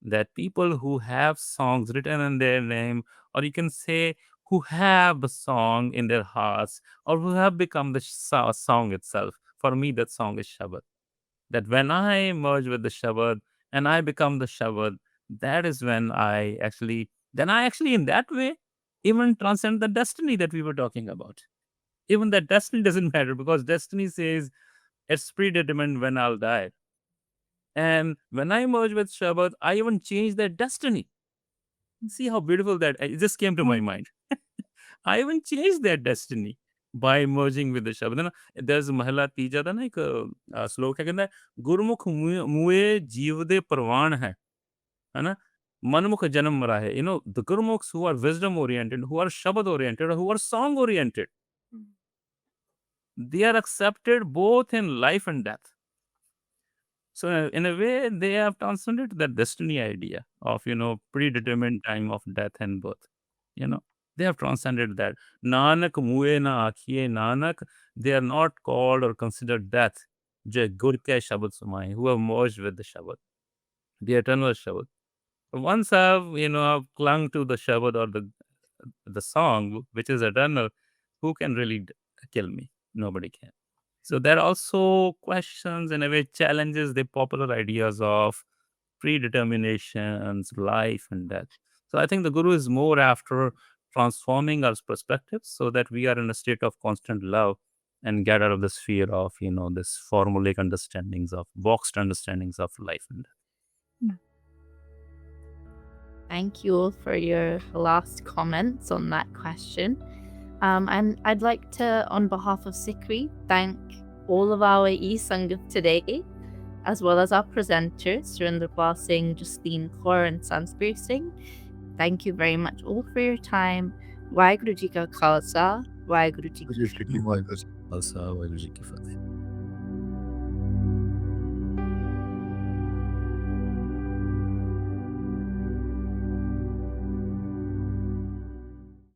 that people who have songs written in their name, or you can say who have a song in their hearts, or who have become the song itself. For me, that song is Shabad. That when I merge with the Shabad and I become the Shabad, that is when then I actually in that way even transcend the destiny that we were talking about. Even that destiny doesn't matter, because destiny says it's predetermined when I'll die. And when I merge with Shabad, I even change that destiny. See how beautiful that it just came to my mind. I even changed that destiny by merging with the Shabad. You know, there's Mahla Tija da na ek slok hai, कहता है गुरमुख मुए जीव दे परवान है ना, मनमुख जन्म मरा है. You know, the Gurmukhs who are wisdom oriented, who are Shabad oriented, who are song oriented, they are accepted both in life and death. So in a way, they have transcended that destiny idea of, you know, predetermined time of death and birth. You know, they have transcended that. Nanak muए na आखिए Nanak, they are not called or considered death. जो गुर के शब्द समाए, who have merged with the Shabad, the eternal Shabad. Once I've clung to the Shabad or the song, which is eternal, who can really kill me? Nobody can. So there are also questions, in a way, challenges the popular ideas of predeterminations, life and death. So I think the Guru is more after transforming our perspectives so that we are in a state of constant love and get out of the sphere of, this formulaic understandings of, boxed understandings of life and death. Thank you all for your last comments on that question. And I'd like to, on behalf of SikhRI, thank all of our e-Sangat today, as well as our presenters, Surinder Singh, Justine Kaur, and Sanspir Singh. Thank you very much all for your time. Waheguru Ji Ka Khalsa, Waheguru Ji Ki Fateh. Also, Waheguru Ji Ki Fateh.